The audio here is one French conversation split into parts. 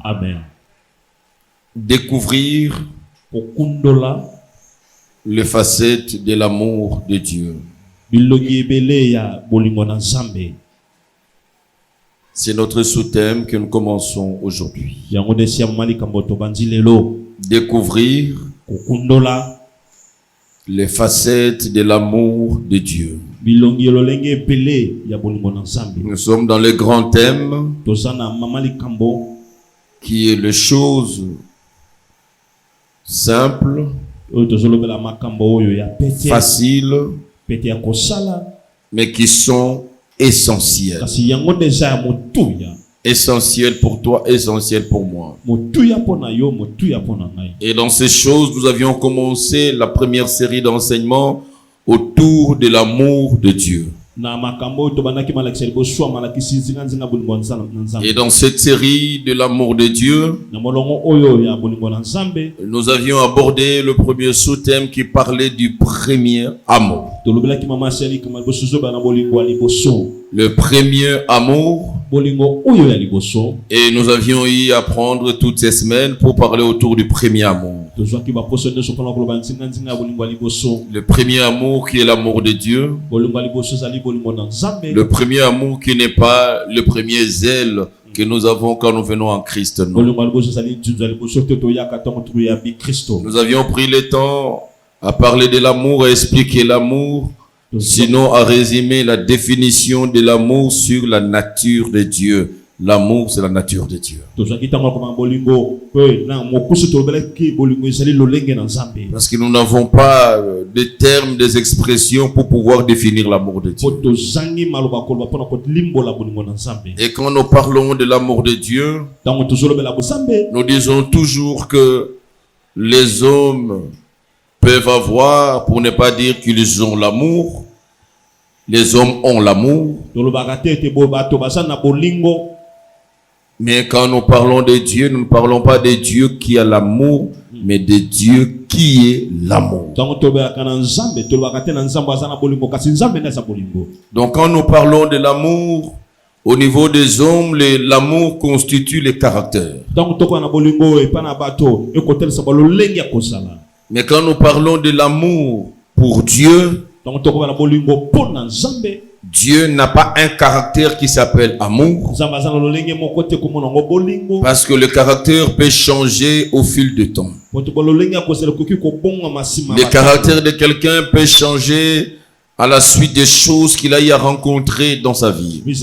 Amen. Découvrir les facettes de l'amour de Dieu. C'est notre sous-thème que nous commençons aujourd'hui. Découvrir les facettes de l'amour de Dieu. Nous sommes dans le grand thème qui est les choses simples, faciles, mais qui sont essentielles. Essentielles pour toi, essentielles pour moi. Et dans ces choses, nous avions commencé la première série d'enseignements autour de l'amour de Dieu. Et dans cette série de l'amour de Dieu, nous avions abordé le premier sous-thème qui parlait du premier amour. Le premier amour. Et nous avions eu à prendre toutes ces semaines pour parler autour du premier amour. Le premier amour qui est l'amour de Dieu. Le premier amour qui n'est pas le premier zèle que nous avons quand nous venons en Christ. Non. Nous avions pris le temps à parler de l'amour, à expliquer l'amour, sinon à résumer la définition de l'amour sur la nature de Dieu. L'amour, c'est la nature de Dieu. Parce que nous n'avons pas de termes, des expressions pour pouvoir définir l'amour de Dieu. Et quand nous parlons de l'amour de Dieu, nous disons toujours que les hommes peuvent avoir, pour ne pas dire qu'ils ont l'amour, les hommes ont l'amour. Mais quand nous parlons de Dieu, nous ne parlons pas de Dieu qui a l'amour, mais de Dieu qui est l'amour. Donc quand nous parlons de l'amour, au niveau des hommes, l'amour constitue le caractère. Mais quand nous parlons de l'amour pour Dieu, Dieu n'a pas un caractère qui s'appelle amour. Parce que le caractère peut changer au fil du temps. Le caractère de quelqu'un peut changer à la suite des choses qu'il a eu à rencontrer dans sa vie. Mais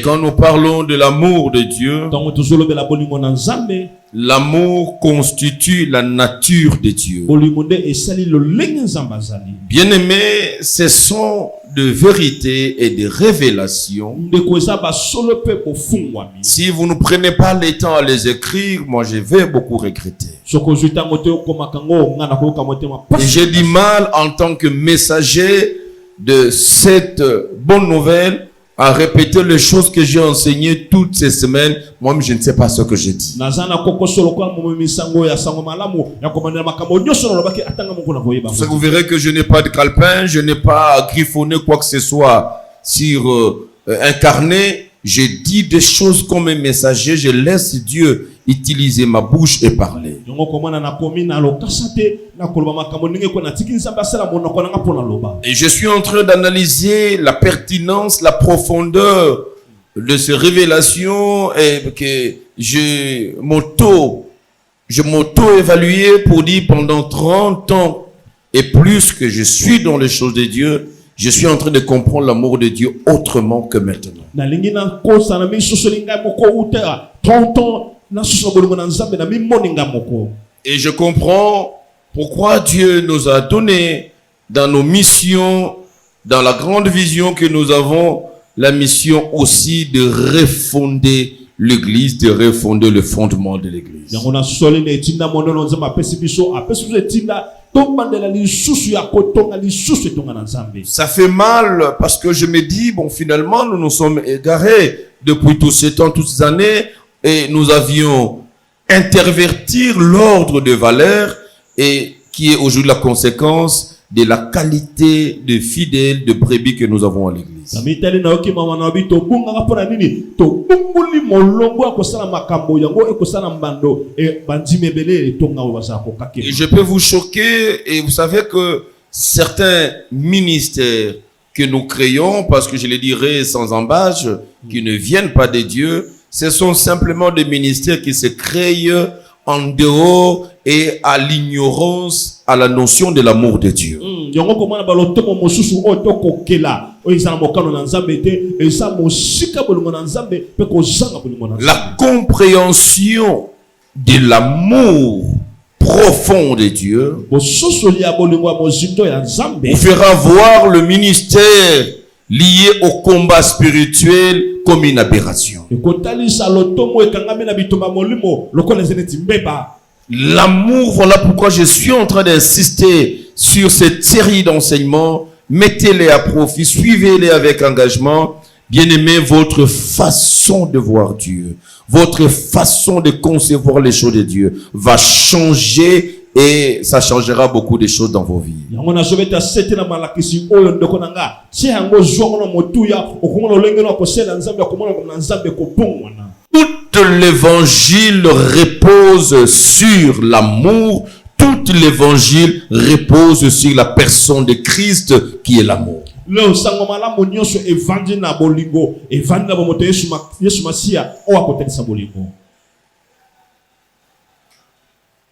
quand nous parlons de l'amour de Dieu, l'amour constitue la nature de Dieu. Bien-aimés, ce sont de vérité et de révélations. Si vous ne prenez pas le temps à les écrire, moi je vais beaucoup regretter. Et j'ai du mal en tant que messager de cette bonne nouvelle à répéter les choses que j'ai enseignées toutes ces semaines. Moi-même, je ne sais pas ce que je dis. Parce que vous verrez que je n'ai pas de calepin, je n'ai pas griffonné quoi que ce soit sur un carnet. Je dis des choses comme un messager, je laisse Dieu utiliser ma bouche et parler. Et je suis en train d'analyser la pertinence, la profondeur de ces révélations et que je m'auto-évaluais pour dire pendant 30 ans et plus que je suis dans les choses de Dieu. Je suis en train de comprendre l'amour de Dieu autrement que maintenant. Et je comprends pourquoi Dieu nous a donné dans nos missions, dans la grande vision que nous avons, la mission aussi de refonder l'Église, de refonder le fondement de l'Église. Ça fait mal parce que je me dis, bon, finalement, nous nous sommes égarés depuis tous ces temps, toutes ces années, et nous avions interverti l'ordre de valeurs et qui est aujourd'hui la conséquence de la qualité de fidèles de brebis que nous avons à l'église. Et je peux vous choquer, et vous savez que certains ministères que nous créons, parce que je le dirai sans embâche, qui ne viennent pas de Dieu, ce sont simplement des ministères qui se créent en dehors et à l'ignorance, à la notion de l'amour de Dieu. La compréhension de l'amour profond de Dieu vous fera voir le ministère lié au combat spirituel comme une aberration. L'amour, voilà pourquoi je suis en train d'insister sur cette série d'enseignements. Mettez-les à profit, suivez-les avec engagement. Bien-aimés, votre façon de voir Dieu, votre façon de concevoir les choses de Dieu va changer et ça changera beaucoup de choses dans vos vies. Tout l'évangile repose sur l'amour. Tout l'évangile repose sur la personne de Christ qui est l'amour.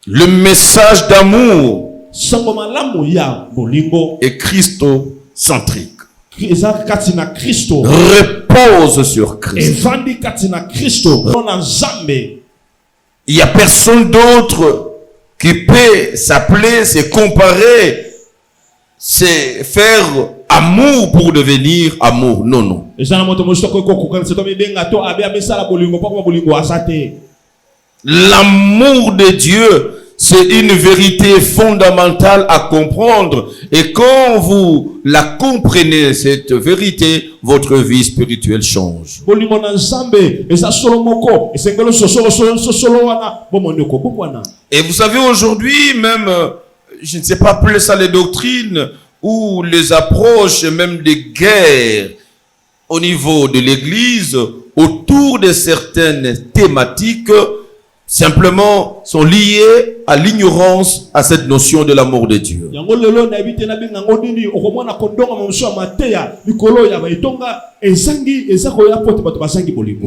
Le message d'amour est christocentrique. Repose sur Christ. Il n'y a personne d'autre qui peut s'appeler, se comparer, se faire amour pour devenir amour. Non, non. L'amour de Dieu, c'est une vérité fondamentale à comprendre. Et quand vous la comprenez, cette vérité, votre vie spirituelle change. Et vous savez, aujourd'hui, même, je ne sais pas plus ça les doctrines ou les approches, même des guerres au niveau de l'Église, autour de certaines thématiques, simplement sont liés à l'ignorance à cette notion de l'amour de Dieu.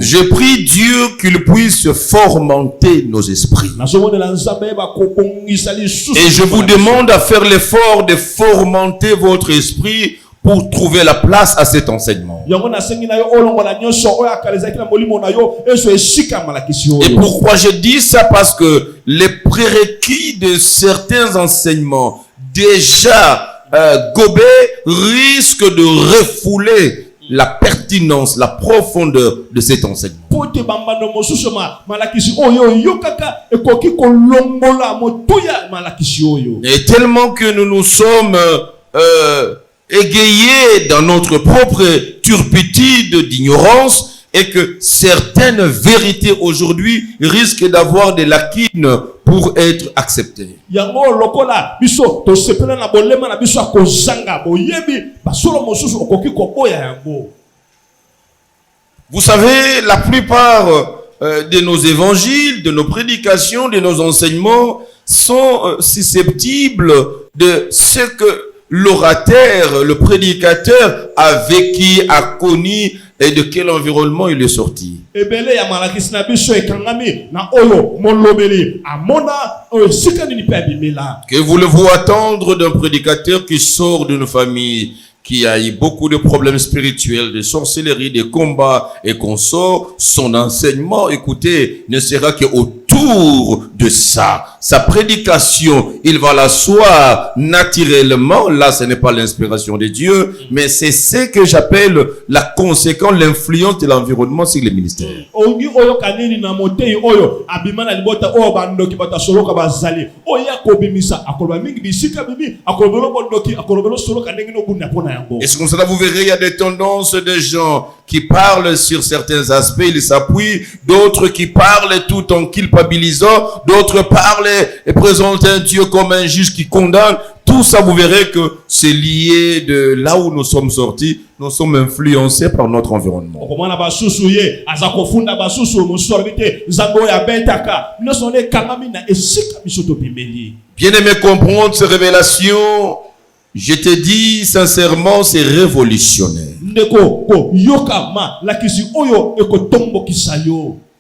Je prie Dieu qu'il puisse fomenter nos esprits. Et je vous demande à faire l'effort de fomenter votre esprit pour trouver la place à cet enseignement. Et pourquoi je dis ça? Parce que les prérequis de certains enseignements déjà gobés risquent de refouler la pertinence, la profondeur de cet enseignement. Et tellement que nous nous sommes égayés dans notre propre turpitude d'ignorance et que certaines vérités aujourd'hui risquent d'avoir des lacunes pour être acceptées. Vous savez, la plupart de nos évangiles, de nos prédications, de nos enseignements sont susceptibles de ce que l'orateur, le prédicateur a vécu, a connu et de quel environnement il est sorti. Que voulez-vous attendre d'un prédicateur qui sort d'une famille qui a eu beaucoup de problèmes spirituels, de sorcellerie, de combats et qu'on sort, son enseignement, écoutez, ne sera qu'autour de ça. Sa prédication, il va l'asseoir naturellement. Là, ce n'est pas l'inspiration de Dieu, mais c'est ce que j'appelle la conséquence, l'influence de l'environnement sur les ministères. Et c'est comme ça, vous verrez, il y a des tendances de gens qui parlent sur certains aspects, ils s'appuient, d'autres qui parlent tout en culpabilisant, d'autres parlent et présentent un Dieu comme un juge qui condamne. tout ça, vous verrez que c'est lié de là où nous sommes sortis. Nous sommes influencés par notre environnement. Bien-aimé, comprendre ces révélations, je te dis sincèrement, c'est révolutionnaire.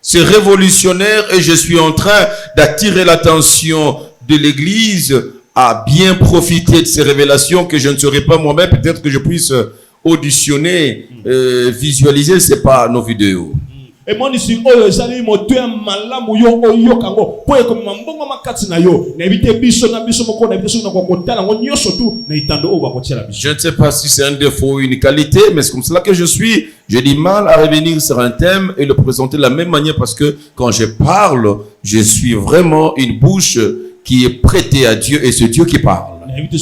C'est révolutionnaire et je suis en train d'attirer l'attention de l'Église à bien profiter de ces révélations que je ne serai pas moi-même. Peut-être que je puisse auditionner, visualiser, c'est pas nos vidéos. Je ne sais pas si c'est un défaut ou une qualité, mais c'est comme cela que je suis. J'ai du mal à revenir sur un thème et le présenter de la même manière parce que quand je parle, je suis vraiment une bouche qui est prêtée à Dieu et c'est Dieu qui parle. Je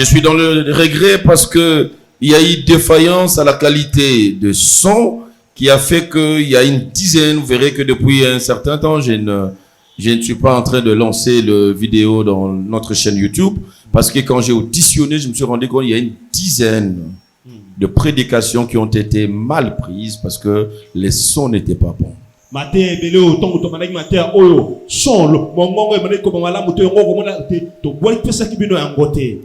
suis dans le regret parce que il y a eu défaillance à la qualité de son qui a fait qu'il y a une dizaine, vous verrez que depuis un certain temps, je ne suis pas en train de lancer le vidéo dans notre chaîne YouTube parce que quand j'ai auditionné, je me suis rendu compte qu'il y a une dizaine de prédications qui ont été mal prises parce que les sons n'étaient pas bons.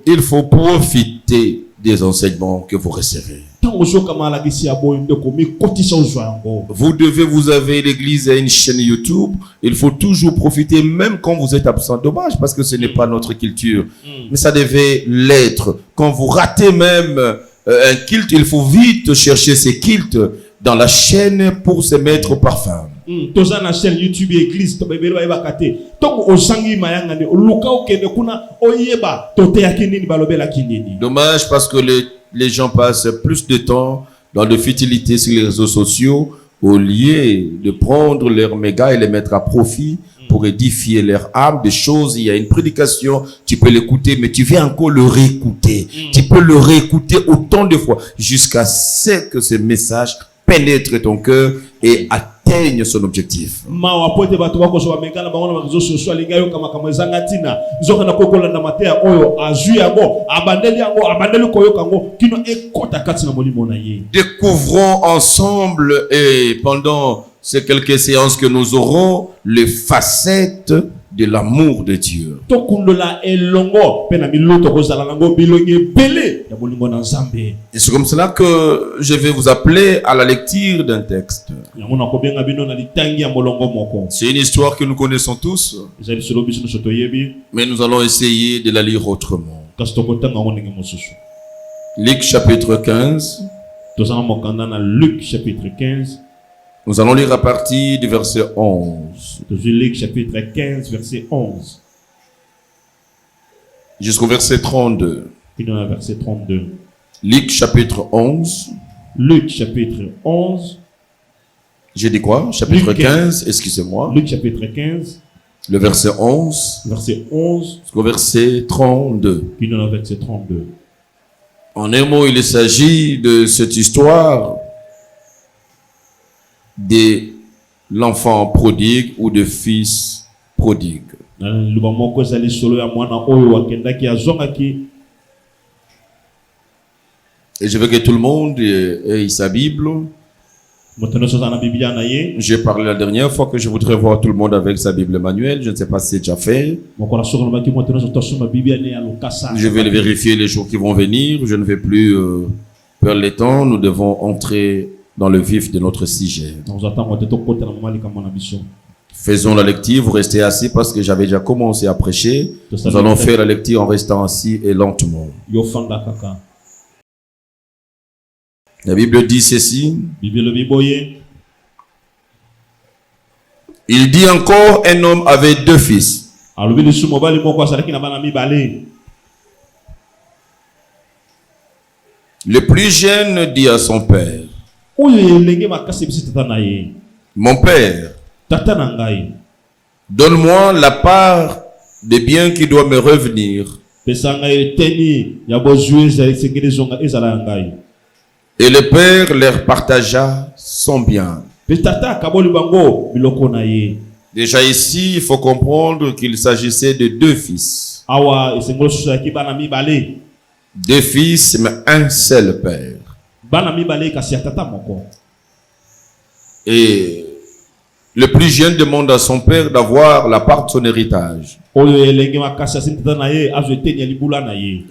Il faut profiter des enseignements que vous recevez. Vous avez l'église et une chaîne YouTube. Il faut toujours profiter, même quand vous êtes absent. Dommage, parce que ce n'est pas notre culture. Mais ça devait l'être. Quand vous ratez même un culte, il faut vite chercher ces cultes dans la chaîne pour se mettre au parfum. Dommage parce que les gens passent plus de temps dans de futilités sur les réseaux sociaux au lieu de prendre leurs mégas et les mettre à profit pour édifier leur âme, des choses. Il y a une prédication, tu peux l'écouter, mais tu viens encore le réécouter. Tu peux le réécouter autant de fois jusqu'à ce que ce message pénètre ton cœur et atteigne son objectif. Découvrons ensemble et pendant ces quelques séances que nous aurons les facettes de l'amour de Dieu. Et c'est comme cela que je vais vous appeler à la lecture d'un texte. C'est une histoire que nous connaissons tous, mais nous allons essayer de la lire autrement. Luc chapitre 15. Luc chapitre 15. Nous allons lire à partir du verset 11. Luc chapitre 15, verset 11. Jusqu'au verset 32. Verset 32. Luc chapitre 11. Luc chapitre 11. J'ai dit quoi? Chapitre 15, excusez-moi. Luc chapitre 15. Le verset 11. Verset 11. Jusqu'au verset 32. Verset 32. En un mot, il s'agit de cette histoire de l'enfant prodigue ou de fils prodigue. Et je veux que tout le monde ait sa Bible. J'ai parlé la dernière fois que je voudrais voir tout le monde avec sa Bible manuelle. Je ne sais pas si c'est déjà fait. Je vais vérifier les jours qui vont venir. Je ne vais plus perdre le temps. Nous devons entrer dans le vif de notre sujet. Faisons la lecture. Vous restez assis parce que j'avais déjà commencé à prêcher. Nous allons faire la lecture en restant assis et lentement. La Bible dit ceci. Il dit encore, un homme avait deux fils. Le plus jeune dit à son père: mon père, donne-moi la part des biens qui doit me revenir. Et le père leur partagea son bien. Déjà ici, il faut comprendre qu'il s'agissait de deux fils. Deux fils, mais un seul père. Et le plus jeune demande à son père d'avoir la part de son héritage. Et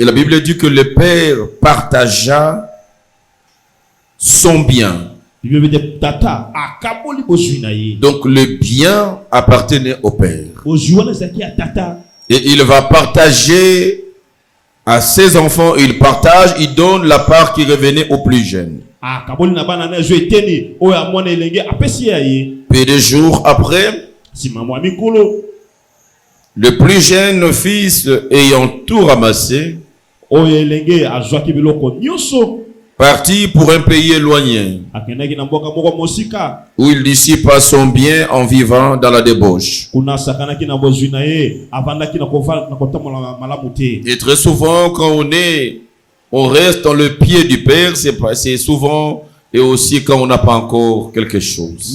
la Bible dit que le père partagea son bien. Donc le bien appartenait au père. Et il va partager à ses enfants, il partage, il donne la part qui revenait au plus jeune. Peu de jours après, le plus jeune fils ayant tout ramassé, parti pour un pays éloigné, où il dissipe son bien en vivant dans la débauche. Et très souvent, quand on reste dans le pied du Père, c'est souvent et aussi quand on n'a pas encore quelque chose.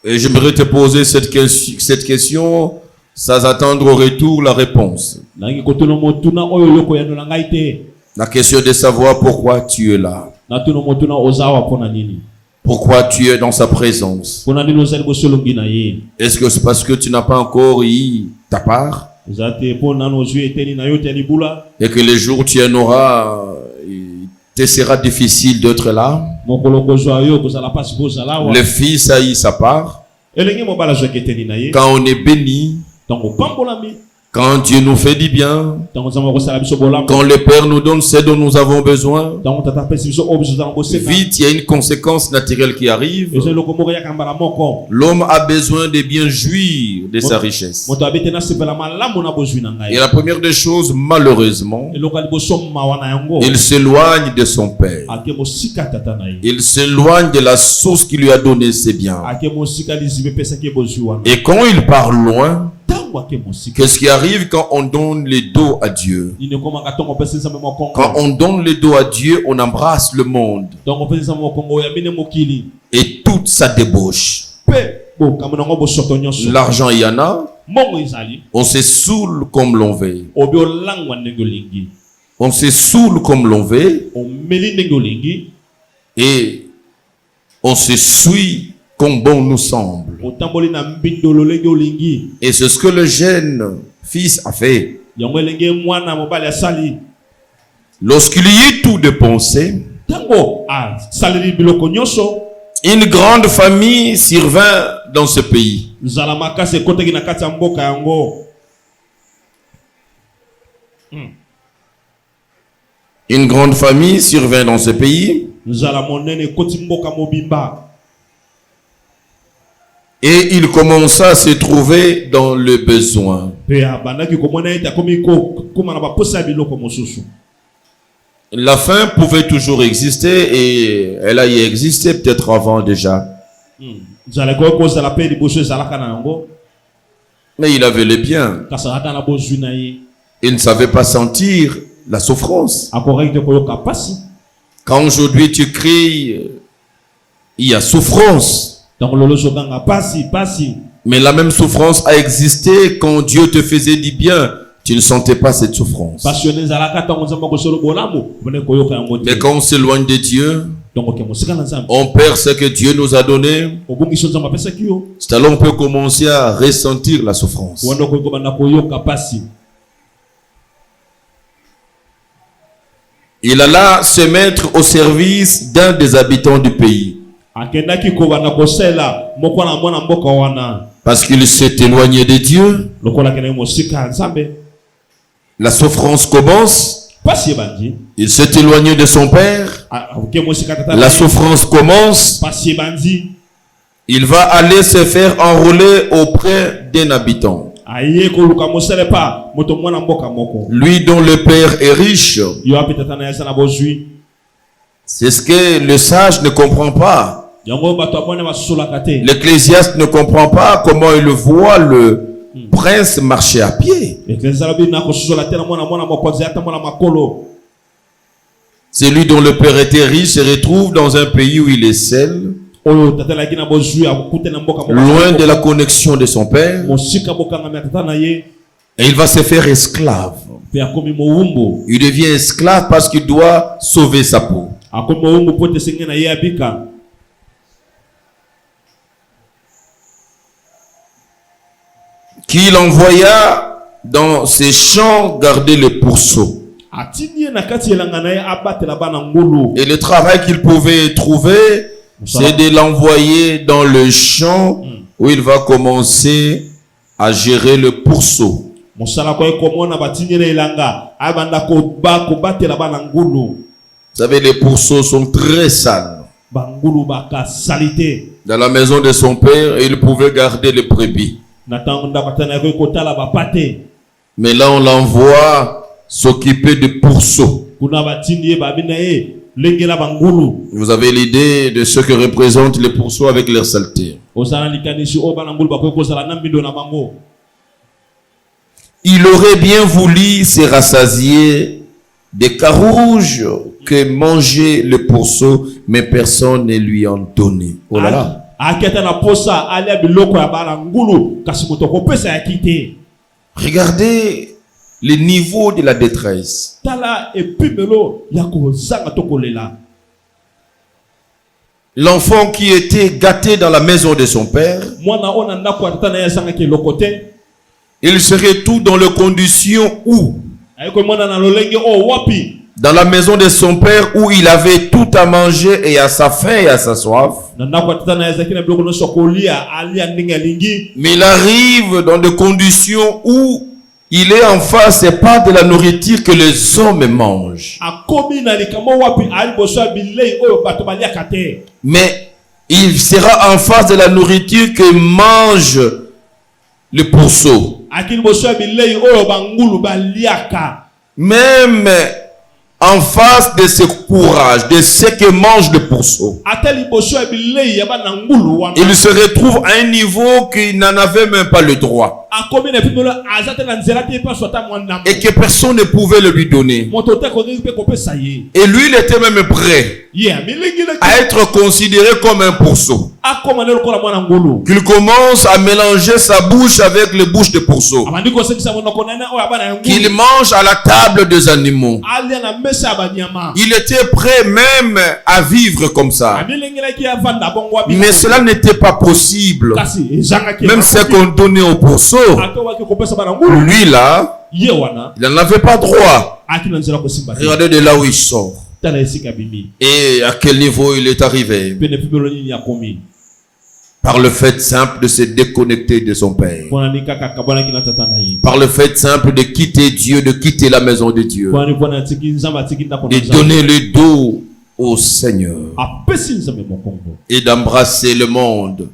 Et j'aimerais te poser cette question sans attendre au retour la réponse. La question de savoir pourquoi tu es là. Pourquoi tu es dans sa présence. Est-ce que c'est parce que tu n'as pas encore eu ta part? Et que les jours où tu en auras, il te sera difficile d'être là. Le fils a eu sa part. Quand on est béni, quand Dieu nous fait du bien, quand le Père nous donne ce dont nous avons besoin, vite il y a une conséquence naturelle qui arrive. L'homme a besoin de bien jouir de sa richesse. Et la première des choses, malheureusement, il s'éloigne de son Père. Il s'éloigne de la source qui lui a donné ses biens. Et quand il part loin, qu'est-ce qui arrive quand on donne le dos à Dieu? Quand on donne le dos à Dieu, on embrasse le monde et toute sa débauche. L'argent, il y en a. On se saoule comme l'on veut. On se saoule comme l'on veut. Et on se suit comme bon nous semble. Et c'est ce que le jeune fils a fait. Lorsqu'il y eut tout dépensé, une grande famille survint dans ce pays. Une grande famille survint dans ce pays. Et il commença à se trouver dans le besoin. La faim pouvait toujours exister et elle a existé peut-être avant déjà. Mais il avait le bien. Il ne savait pas sentir la souffrance. Quand aujourd'hui tu cries, il y a souffrance. Mais la même souffrance a existé quand Dieu te faisait du bien. Tu ne sentais pas cette souffrance. Mais quand on s'éloigne de Dieu, on perd ce que Dieu nous a donné. C'est alors on peut commencer à ressentir la souffrance. Il alla se mettre au service d'un des habitants du pays. Parce qu'il s'est éloigné de Dieu. La souffrance commence. Il s'est éloigné de son père. La souffrance commence. Il va aller se faire enrôler auprès d'un habitant. Lui dont le père est riche. C'est ce que le sage ne comprend pas. L'ecclésiaste ne comprend pas comment il voit le prince marcher à pied. Celui dont le père était riche se retrouve dans un pays où il est seul, loin de la connexion de son père, et il va se faire esclave. Il devient esclave parce qu'il doit sauver sa peau. Qu'il envoya dans ses champs garder les pourceaux. Et le travail qu'il pouvait trouver, c'est de l'envoyer dans le champ où il va commencer à gérer le pourceau. Vous savez, les pourceaux sont très sales. Dans la maison de son père, il pouvait garder les brebis. Mais là, on l'envoie s'occuper de pourceaux. Vous avez l'idée de ce que représentent les pourceaux avec leur saleté. Il aurait bien voulu se rassasier des carouges que mangeait le pourceau, mais personne ne lui en donnait. Oh là là. Regardez le niveau de la détresse. L'enfant qui était gâté dans la maison de son père, il serait tout dans les conditions où, dans la maison de son père où il avait tout à manger et à sa faim et à sa soif. Mais il arrive dans des conditions où il est en face, c'est pas de la nourriture que les hommes mangent. Mais il sera en face de la nourriture que mange le pourceau. Même en face de ce courage, de ce que mange le pourceau, il se retrouve à un niveau qu'il n'en avait même pas le droit. Et que personne ne pouvait le lui donner. Et lui, il était même prêt à être considéré comme un pourceau. Qu'il commence à mélanger sa bouche avec les bouches de pourceau. Qu'il mange à la table des animaux. Il était prêt même à vivre comme ça. Mais cela n'était pas possible. Même ce qu'on donnait au pourceau, lui là, il n'en avait pas droit. Regardez de là où il sort. Et à quel niveau il est arrivé. Par le fait simple de se déconnecter de son père. Par le fait simple de quitter Dieu, de quitter la maison de Dieu. De donner le dos au Seigneur. Et d'embrasser le monde.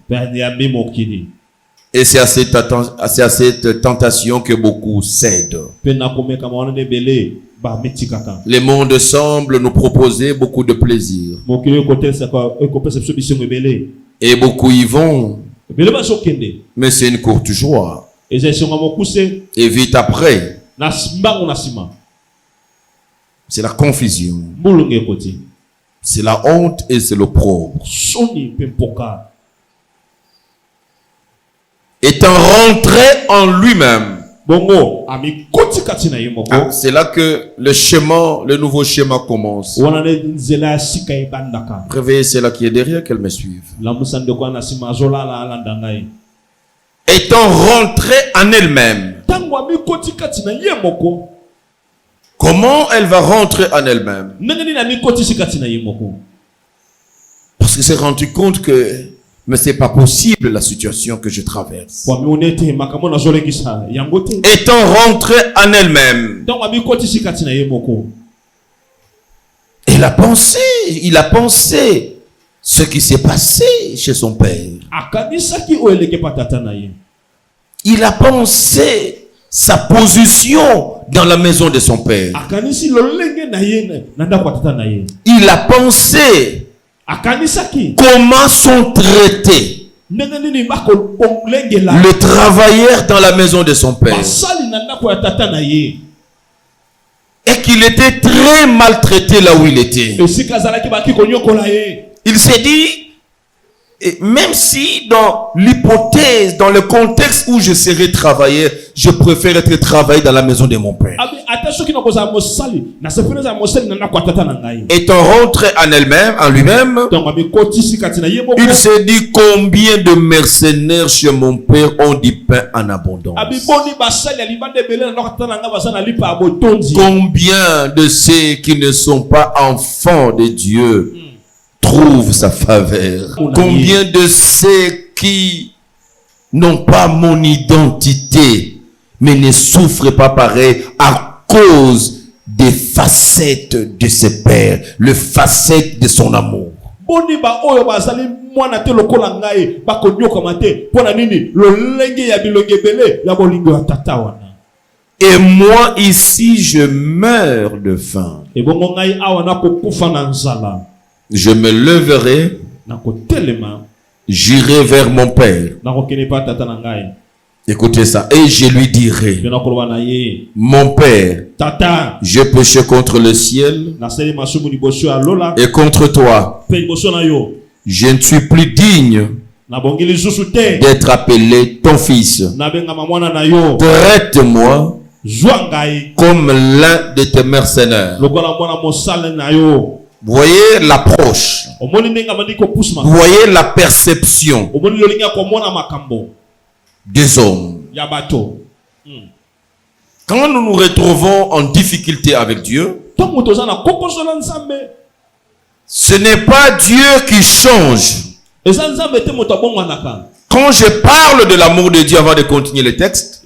Et c'est à cette tentation que beaucoup cèdent. Le monde semble nous proposer beaucoup de plaisir. Et beaucoup y vont. Mais c'est une courte joie. Et vite après, c'est la confusion. C'est la honte et c'est l'opprobre. Étant rentré en lui-même. C'est là que le nouveau schéma commence. Réveillez ceux-là qui est derrière, qu'elle me suive. Étant rentré en elle-même. Comment elle va rentrer en elle-même? Parce qu'elle s'est rendu compte que mais c'est pas possible la situation que je traverse. Étant rentré en elle-même. Il a pensé ce qui s'est passé chez son père. Il a pensé sa position dans la maison de son père. Il a pensé comment sont traités le travailleur dans la maison de son père. et qu'il était très maltraité là où il était. Il s'est dit, et même si dans l'hypothèse, dans le contexte où je serais travaillé, je préfère être travaillé dans la maison de mon père. Étant rentré en elle-même, en lui-même, il s'est dit combien de mercenaires chez mon père ont du pain en abondance. Combien de ceux qui ne sont pas enfants de Dieu trouve sa faveur. Combien de ceux qui n'ont pas mon identité, mais ne souffrent pas pareil à cause des facettes de ses pères, le facette de son amour. Et moi ici je meurs de faim. Je me leverai, j'irai vers mon père. Écoutez ça. Et je lui dirai, mon père, j'ai péché contre le ciel et contre toi. Je ne suis plus digne d'être appelé ton fils. Traite-moi comme l'un de tes mercenaires. Vous voyez l'approche. Vous voyez la perception des hommes. Quand nous nous retrouvons en difficulté avec Dieu, ce n'est pas Dieu qui change. Quand je parle de l'amour de Dieu avant de continuer le texte,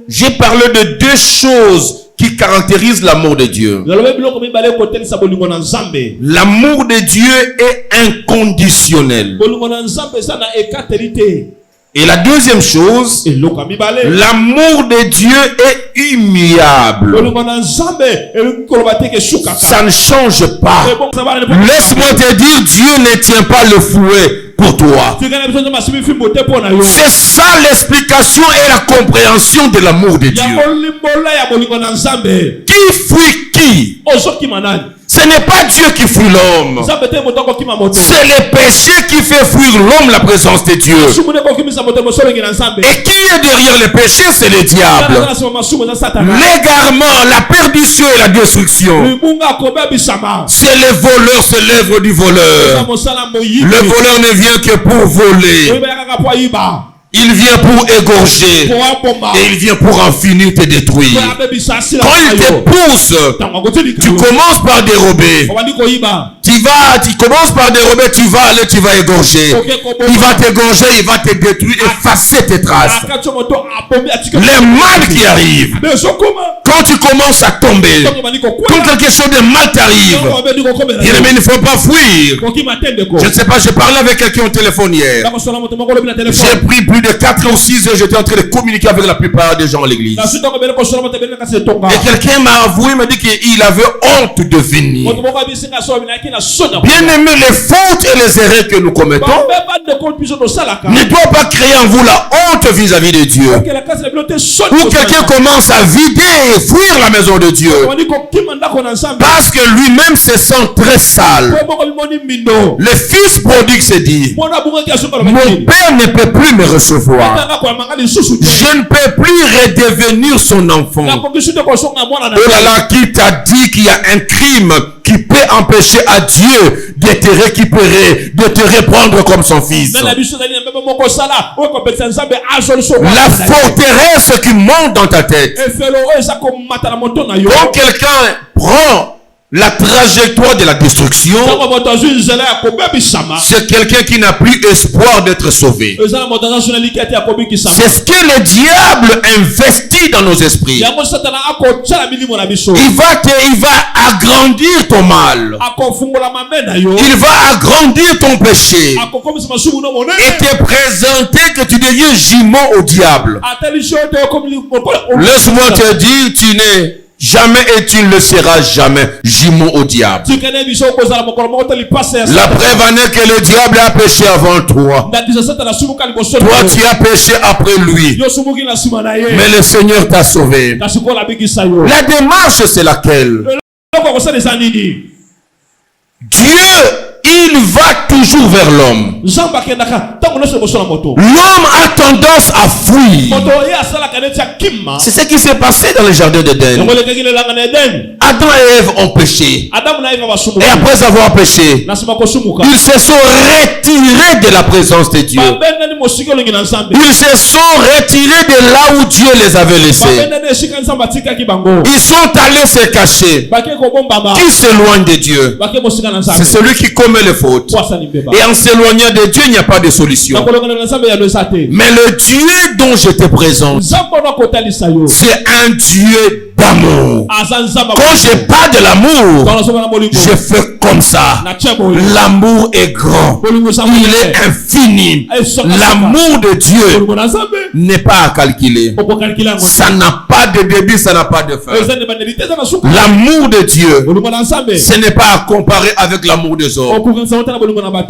j'ai parlé de deux choses qui caractérisent l'amour de Dieu. L'amour de Dieu est inconditionnel. Et la deuxième chose, l'amour de Dieu est immuable. Ça ne change pas. Laisse-moi te dire, Dieu ne tient pas le fouet pour toi. C'est ça l'explication et la compréhension de l'amour de Dieu. Qui fuit qui? Ce n'est pas Dieu qui fuit l'homme. C'est le péché qui fait fuir l'homme la présence de Dieu. Et qui est derrière le péché? C'est le diable. L'égarement, la perdition et la destruction. C'est le voleur, c'est l'œuvre du voleur. Le voleur ne vient que pour voler. Il vient pour égorger et il vient pour en finir te détruire. Quand il te pousse, tu commences par dérober. Tu commences par dérober, tu vas aller, tu vas égorger. Il va t'égorger, il va te détruire, effacer tes traces. Les mal qui arrivent. Quand tu commences à tomber, quand quelque chose de mal t'arrive, il ne faut pas fuir. Je ne sais pas, j'ai parlé avec quelqu'un au téléphone hier. J'ai pris plus de 4 ou 6 heures, j'étais en train de communiquer avec la plupart des gens à l'église. Et quelqu'un m'a avoué, m'a dit qu'il avait honte de venir. Bien aimé, les fautes et les erreurs que nous commettons ne doivent pas créer en vous la honte vis-à-vis de Dieu. Ou quelqu'un commence à vider et fuir la maison de Dieu parce que lui-même se sent très sale. Le fils prodigue se dit, mon père ne peut plus me recevoir. Je ne peux plus redevenir son enfant. Oh là là, qui t'a dit qu'il y a un crime qui peut empêcher à Dieu de te récupérer, de te reprendre comme son fils? La forteresse qui monte dans ta tête. Quand quelqu'un prend la trajectoire de la destruction, c'est quelqu'un qui n'a plus espoir d'être sauvé. C'est ce que le diable investit dans nos esprits. Il va agrandir ton mal. Il va agrandir ton péché et te présenter que tu deviens jumeau au diable. Laisse-moi te dire, tu n'es jamais et tu ne le seras jamais jumeau au diable. La preuve en est que le diable a péché avant toi. Toi tu as péché après lui. Mais le Seigneur t'a sauvé. La démarche c'est laquelle? Dieu, il va toujours vers l'homme. L'homme a tendance à fuir. C'est ce qui s'est passé dans le jardin d'Éden. Adam et Ève ont péché. Et après avoir péché, ils se sont retirés de la présence de Dieu. Ils se sont retirés de là où Dieu les avait laissés. Ils sont allés se cacher. Qui s'éloigne de Dieu? C'est celui qui commet les fautes. Et en s'éloignant de Dieu, il n'y a pas de solution. Mais le Dieu dont je te présente, c'est un Dieu d'amour. Quand je parle de l'amour, je fais comme ça. L'amour est grand. Il est infini. L'amour de Dieu n'est pas à calculer. Ça n'a pas de début, ça n'a pas de fin. L'amour de Dieu, ce n'est pas à comparer avec l'amour des hommes.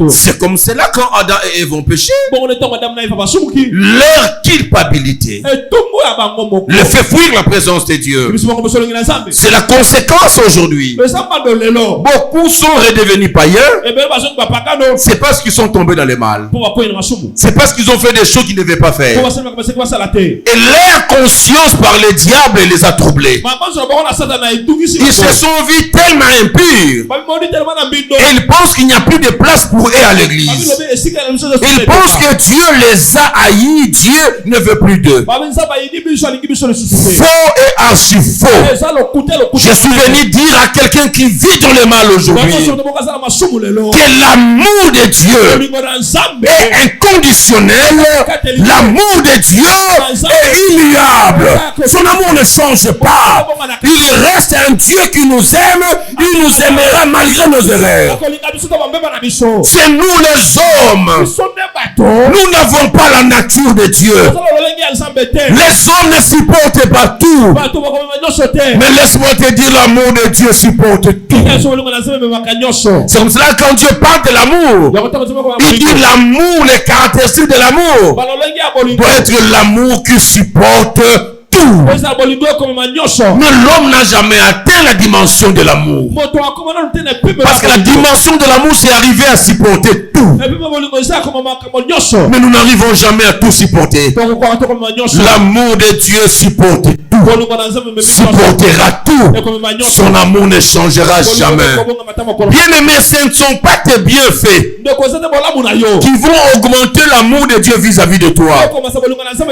C'est comme cela quand Adam et Ève ont péché. Leur culpabilité le fait fuir la présence de Dieu. C'est la conséquence aujourd'hui. Beaucoup sont redevenus païens. C'est parce qu'ils sont tombés dans le mal. C'est parce qu'ils ont fait des choses qu'ils ne devaient pas faire. Et leur conscience par le diable les a troublés. Ils se sont vus tellement impurs. Et ils pensent qu'il n'y a plus de place pour eux à l'église. Ils pensent que Dieu les a haïs. Dieu ne veut plus d'eux. Faux et archi faux. Je suis venu dire à quelqu'un qui vit dans le mal aujourd'hui que l'amour de Dieu est inconditionnel. L'amour de Dieu est immuable. Son amour ne change pas. Il reste un Dieu qui nous aime. Il nous aimera malgré nos erreurs. C'est nous les hommes. Nous n'avons pas la nature de Dieu. Les hommes ne supportent pas tout. Mais laisse-moi te dire, l'amour de Dieu supporte tout. C'est comme cela quand Dieu parle de l'amour, il dit l'amour, les caractéristiques de l'amour doit être l'amour qui supporte tout. Mais l'homme n'a jamais atteint la dimension de l'amour. Parce que la dimension de l'amour, c'est arriver à supporter tout. Mais nous n'arrivons jamais à tout supporter. L'amour de Dieu supporte tout. Supportera tout. Son amour ne changera jamais. Bien-aimés, ce ne sont pas tes bienfaits qui vont augmenter l'amour de Dieu vis-à-vis de toi.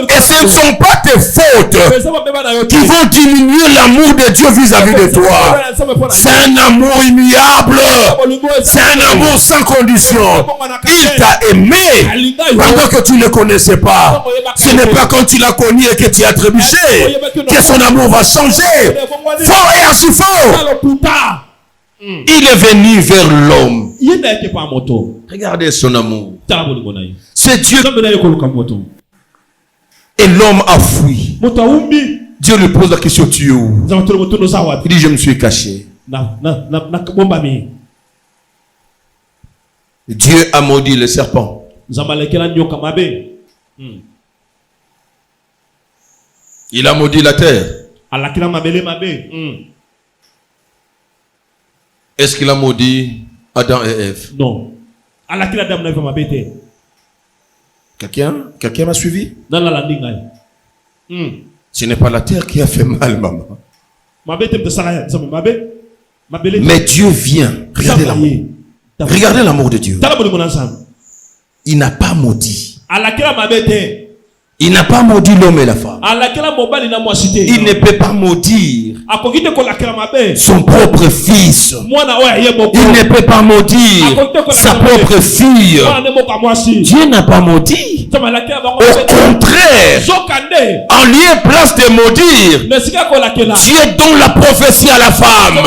Et ce ne sont pas tes fautes qui vont diminuer l'amour de Dieu vis-à-vis de toi. C'est un amour immuable. C'est un amour sans condition. Il t'a aimé pendant que tu ne le connaissais pas. Ce n'est pas quand tu l'as connu et que tu as trébuché que son amour va changer. Fort et archi faux. Il est venu vers l'homme. Regardez son amour. C'est Dieu. Et l'homme a fui. Dieu lui pose la question, tu es où? Il dit, je me suis caché. Dieu a maudit le serpent. Il a maudit la terre. Est-ce qu'il a maudit Adam et Ève? Non. Quelqu'un m'a suivi? Ce n'est pas la terre qui a fait mal, maman. Mais Dieu vient. Regardez l'amour. Regardez l'amour de Dieu. Il n'a pas maudit. Il n'a pas maudit l'homme et la femme. Il ne peut pas maudire son propre fils. Il ne peut pas maudire sa propre fille. Dieu n'a pas maudit. Au contraire, en lieu et place de maudire, Dieu donne la prophétie à la femme.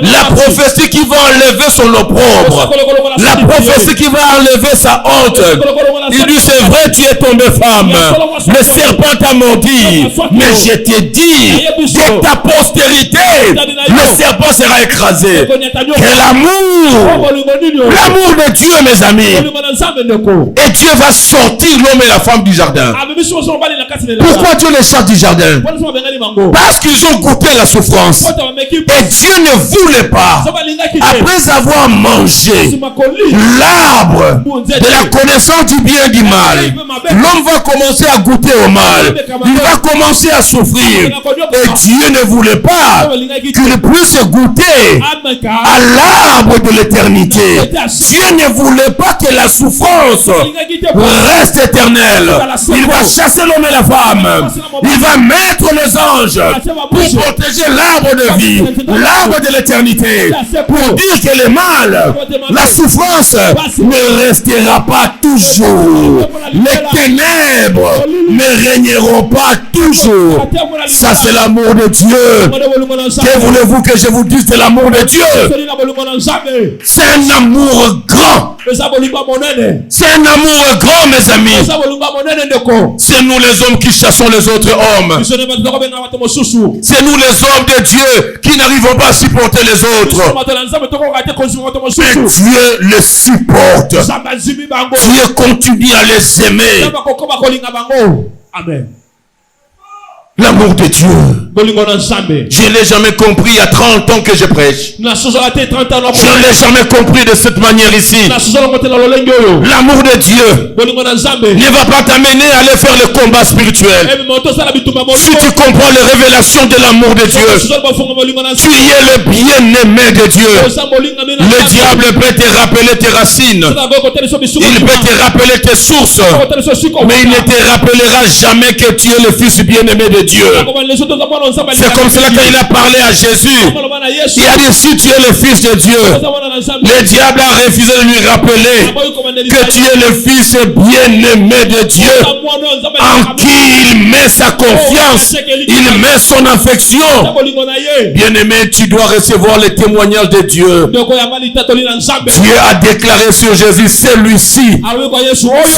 La prophétie qui va enlever son opprobre. La prophétie qui va enlever sa honte. Il dit, c'est vrai, tu es tombée femme. Le serpent t'a maudit. Mais je te dis, de ta postérité, le serpent sera écrasé. Que l'amour de Dieu, mes amis. Et Dieu va sortir l'homme et la femme du jardin. Pourquoi Dieu les sort du jardin? Parce qu'ils ont goûté la souffrance. Et Dieu ne voulait pas, après avoir mangé l'arbre de la connaissance du bien et du mal, l'homme va commencer à goûter au mal. Il va commencer à souffrir. Et Dieu ne voulait pas qu'il puisse goûter à l'arbre de l'éternité. Dieu ne voulait pas que la souffrance reste éternelle. Il va chasser l'homme et la femme. Il va mettre les anges pour protéger l'arbre de vie, l'arbre de l'éternité, pour dire que le mal, la souffrance ne restera pas toujours. Les ténèbres ne régneront pas toujours. Ça, c'est l'amour de Dieu. Que voulez-vous que je vous dise de l'amour de Dieu? C'est un amour grand. C'est un amour grand, mes amis. C'est nous les hommes qui chassons les autres hommes. C'est nous les hommes de Dieu qui n'arrivons pas à supporter les autres. Mais Dieu les supporte. Dieu continue à les aimer. Amen. L'amour de Dieu. Je ne l'ai jamais compris il y a 30 ans que je prêche. Je ne l'ai jamais compris de cette manière ici. L'amour de Dieu ne va pas t'amener à aller faire le combat spirituel. Si tu comprends les révélations de l'amour de Dieu, tu es le bien-aimé de Dieu. Le diable peut te rappeler tes racines. Il peut te rappeler tes sources. Mais il ne te rappellera jamais que tu es le fils bien-aimé de Dieu. C'est comme cela qu'il a parlé à Jésus. Il a dit, si tu es le fils de Dieu, le diable a refusé de lui rappeler que tu es le fils bien-aimé de Dieu, en qui il met sa confiance, il met son affection. Bien-aimé, tu dois recevoir les témoignages de Dieu. Dieu a déclaré sur Jésus, celui-ci,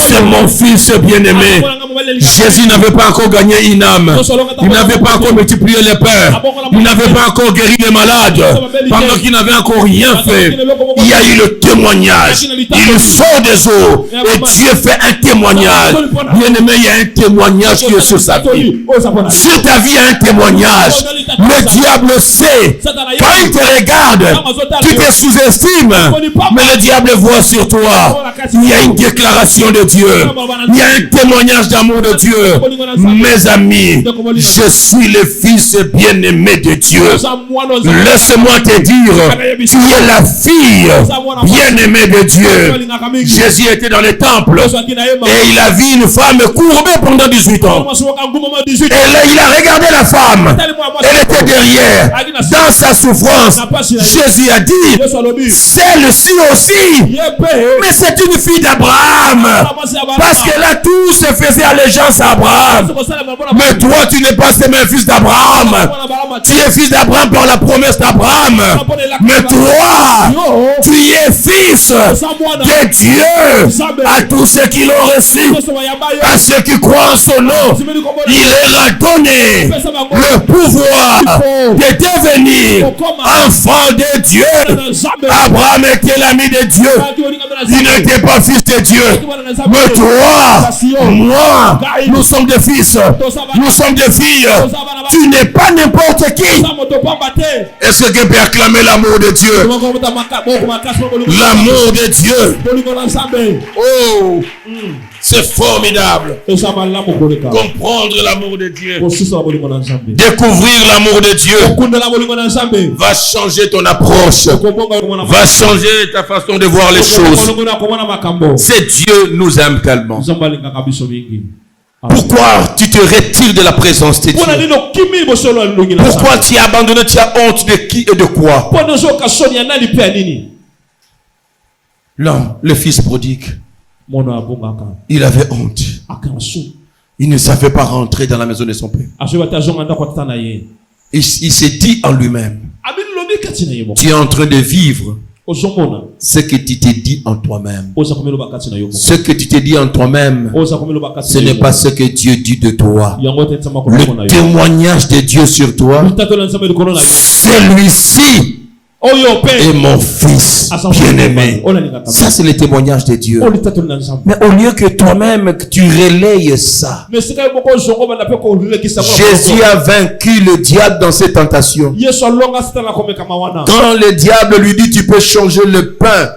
c'est mon fils bien-aimé. Jésus n'avait pas encore gagné une âme. Il n'avait pas encore multiplié les pères. Il n'avait pas encore guéri les malades. Pendant qu'il n'avait encore rien fait, il y a eu le témoignage. Il sort des eaux et Dieu fait un témoignage. Bien aimé, il y a un témoignage qui est sur sa vie. Sur ta vie, il y a un témoignage. Le diable sait. Quand il te regarde, tu te sous-estimes. Mais le diable voit sur toi. Il y a une déclaration de Dieu. Il y a un témoignage d'amour de Dieu. Mes amis, je suis le fils bien-aimé de Dieu. Laisse-moi te dire, tu es la fille bien-aimée de Dieu. Jésus était dans le temple et il a vu une femme courbée pendant 18 ans. Et là, il a regardé la femme. Elle était derrière, dans sa souffrance. Jésus a dit, celle-ci aussi, mais c'est une fille d'Abraham. Parce que là, tout se faisait allégeance à Abraham. Mais toi, tu n'es pas seulement fils d'Abraham. Tu es fils d'Abraham par la promesse d'Abraham. Mais toi, tu es fils de Dieu. À tous ceux qui l'ont reçu, à ceux qui croient en son nom, il leur a donné le pouvoir de devenir enfant de Dieu. Abraham était l'ami de Dieu. Il n'était pas fils de Dieu. Mais toi, moi, nous sommes des fils. Nous sommes des filles. Tu n'es pas n'importe qui. Est-ce que quelqu'un peut acclamer l'amour de Dieu? L'amour de Dieu. Oh, c'est formidable. Comprendre l'amour de Dieu, découvrir l'amour de Dieu va changer ton approche, va changer ta façon de voir les choses. C'est Dieu nous aime tellement. Pourquoi tu te retires de la présence de Dieu? Pourquoi tu as abandonné, tu as honte de qui et de quoi? L'homme, le fils prodigue, il avait honte. Il ne savait pas rentrer dans la maison de son père. Il s'est dit en lui-même, tu es en train de vivre ce que tu t'es dit en toi-même. Ce que tu t'es dit en toi-même, ce n'est pas ce que Dieu dit de toi. Le témoignage de Dieu sur toi, celui-ci est mon fils bien-aimé. Ça, c'est le témoignage de Dieu. Mais au lieu que toi-même, tu relayes ça, Jésus a vaincu le diable dans ses tentations. Quand le diable lui dit, tu peux changer le pain,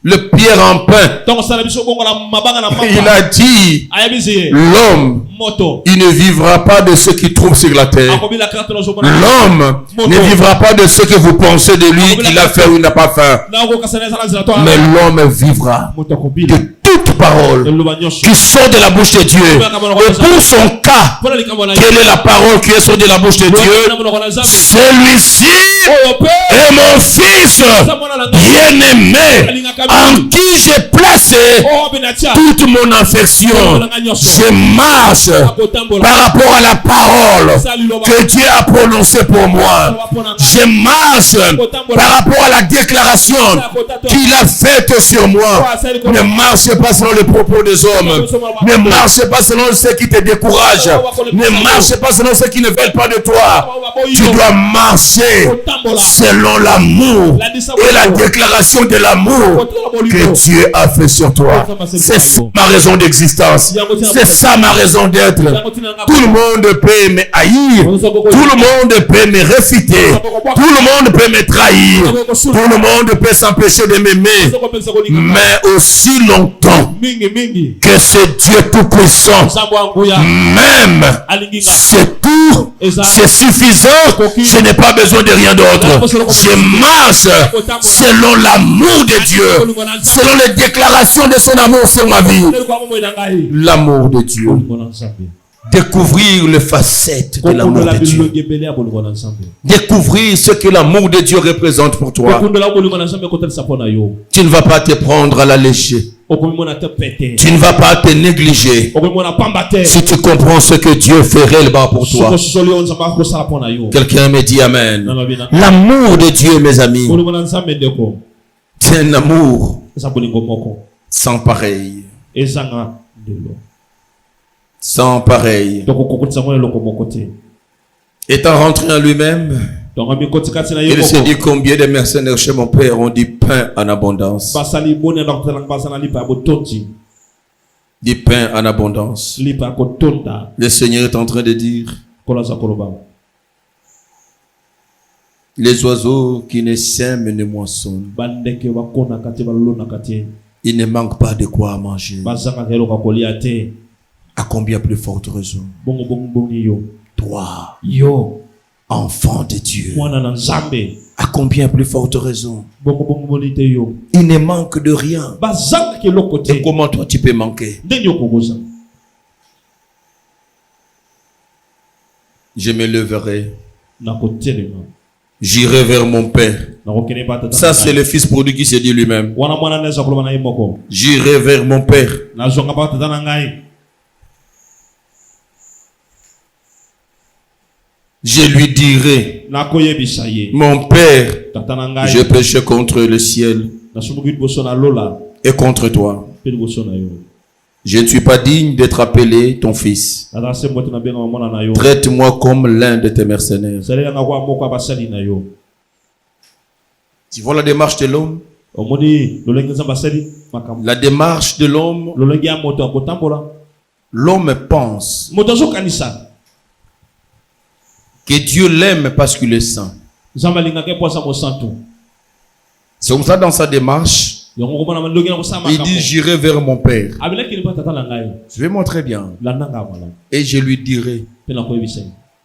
le pierre en pain, il a dit, l'homme, il ne vivra pas de ce qu'il trouve sur la terre. L'homme ne vivra pas de ce que vous pensez de lui, qu'il a fait ou il n'a pas fait. Mais l'homme vivra de toute parole qui sort de la bouche de Dieu. Et pour son cas, quelle est la parole qui sort de la bouche de Dieu? Celui-ci est mon fils bien-aimé, en qui j'ai placé toute mon affection. Je marche par rapport à la parole que Dieu a prononcée pour moi. Je marche par rapport à la déclaration qu'il a faite sur moi. Ne marche pas selon les propos des hommes. Ne marche pas selon ceux qui te découragent. Ne marche pas selon ceux qui ne veulent pas de toi. Tu dois marcher selon l'amour et la déclaration de l'amour que Dieu a fait sur toi. C'est ça ma raison d'existence. C'est ça ma raison d'être. Tout le monde peut me haïr. Tout le monde peut me réfuter. Tout le monde peut me trahir. Tout le monde peut s'empêcher de m'aimer. Mais aussi longtemps que c'est Dieu Tout-Puissant même, c'est tout, c'est suffisant. Je n'ai pas besoin de rien d'autre. Je marche selon l'amour de Dieu, selon les déclarations de son amour sur ma vie. L'amour de Dieu. Découvrir les facettes de l'amour de Dieu. Découvrir ce que l'amour de Dieu représente pour toi. Tu ne vas pas te prendre à la légère. Tu ne vas pas te négliger. Si tu comprends ce que Dieu fait réellement pour toi. Quelqu'un me dit Amen. L'amour de Dieu, mes amis, c'est un amour sans pareil. Sans pareil. Étant rentré en lui-même, il s'est dit combien de mercenaires chez mon père ont du pain en abondance. Du pain en abondance. Le Seigneur est en train de dire, les oiseaux qui ne sèment ne moissonnent. Il ne manque pas de quoi manger. À combien plus forte raison? Toi, enfant de Dieu, à combien plus forte raison? Il ne manque de rien. Et comment toi tu peux manquer? Je me leverai. J'irai vers mon père. Ça, c'est le fils prodigue qui s'est dit lui-même. J'irai vers mon père. Je lui dirai, mon père, je péché contre le ciel et contre toi. Je ne suis pas digne d'être appelé ton fils. Traite-moi comme l'un de tes mercenaires. Tu vois la démarche de l'homme? La démarche de l'homme, l'homme pense que Dieu l'aime parce qu'il est saint. C'est comme ça dans sa démarche. Il dit j'irai vers mon père. Je vais montrer bien. Et je lui dirai,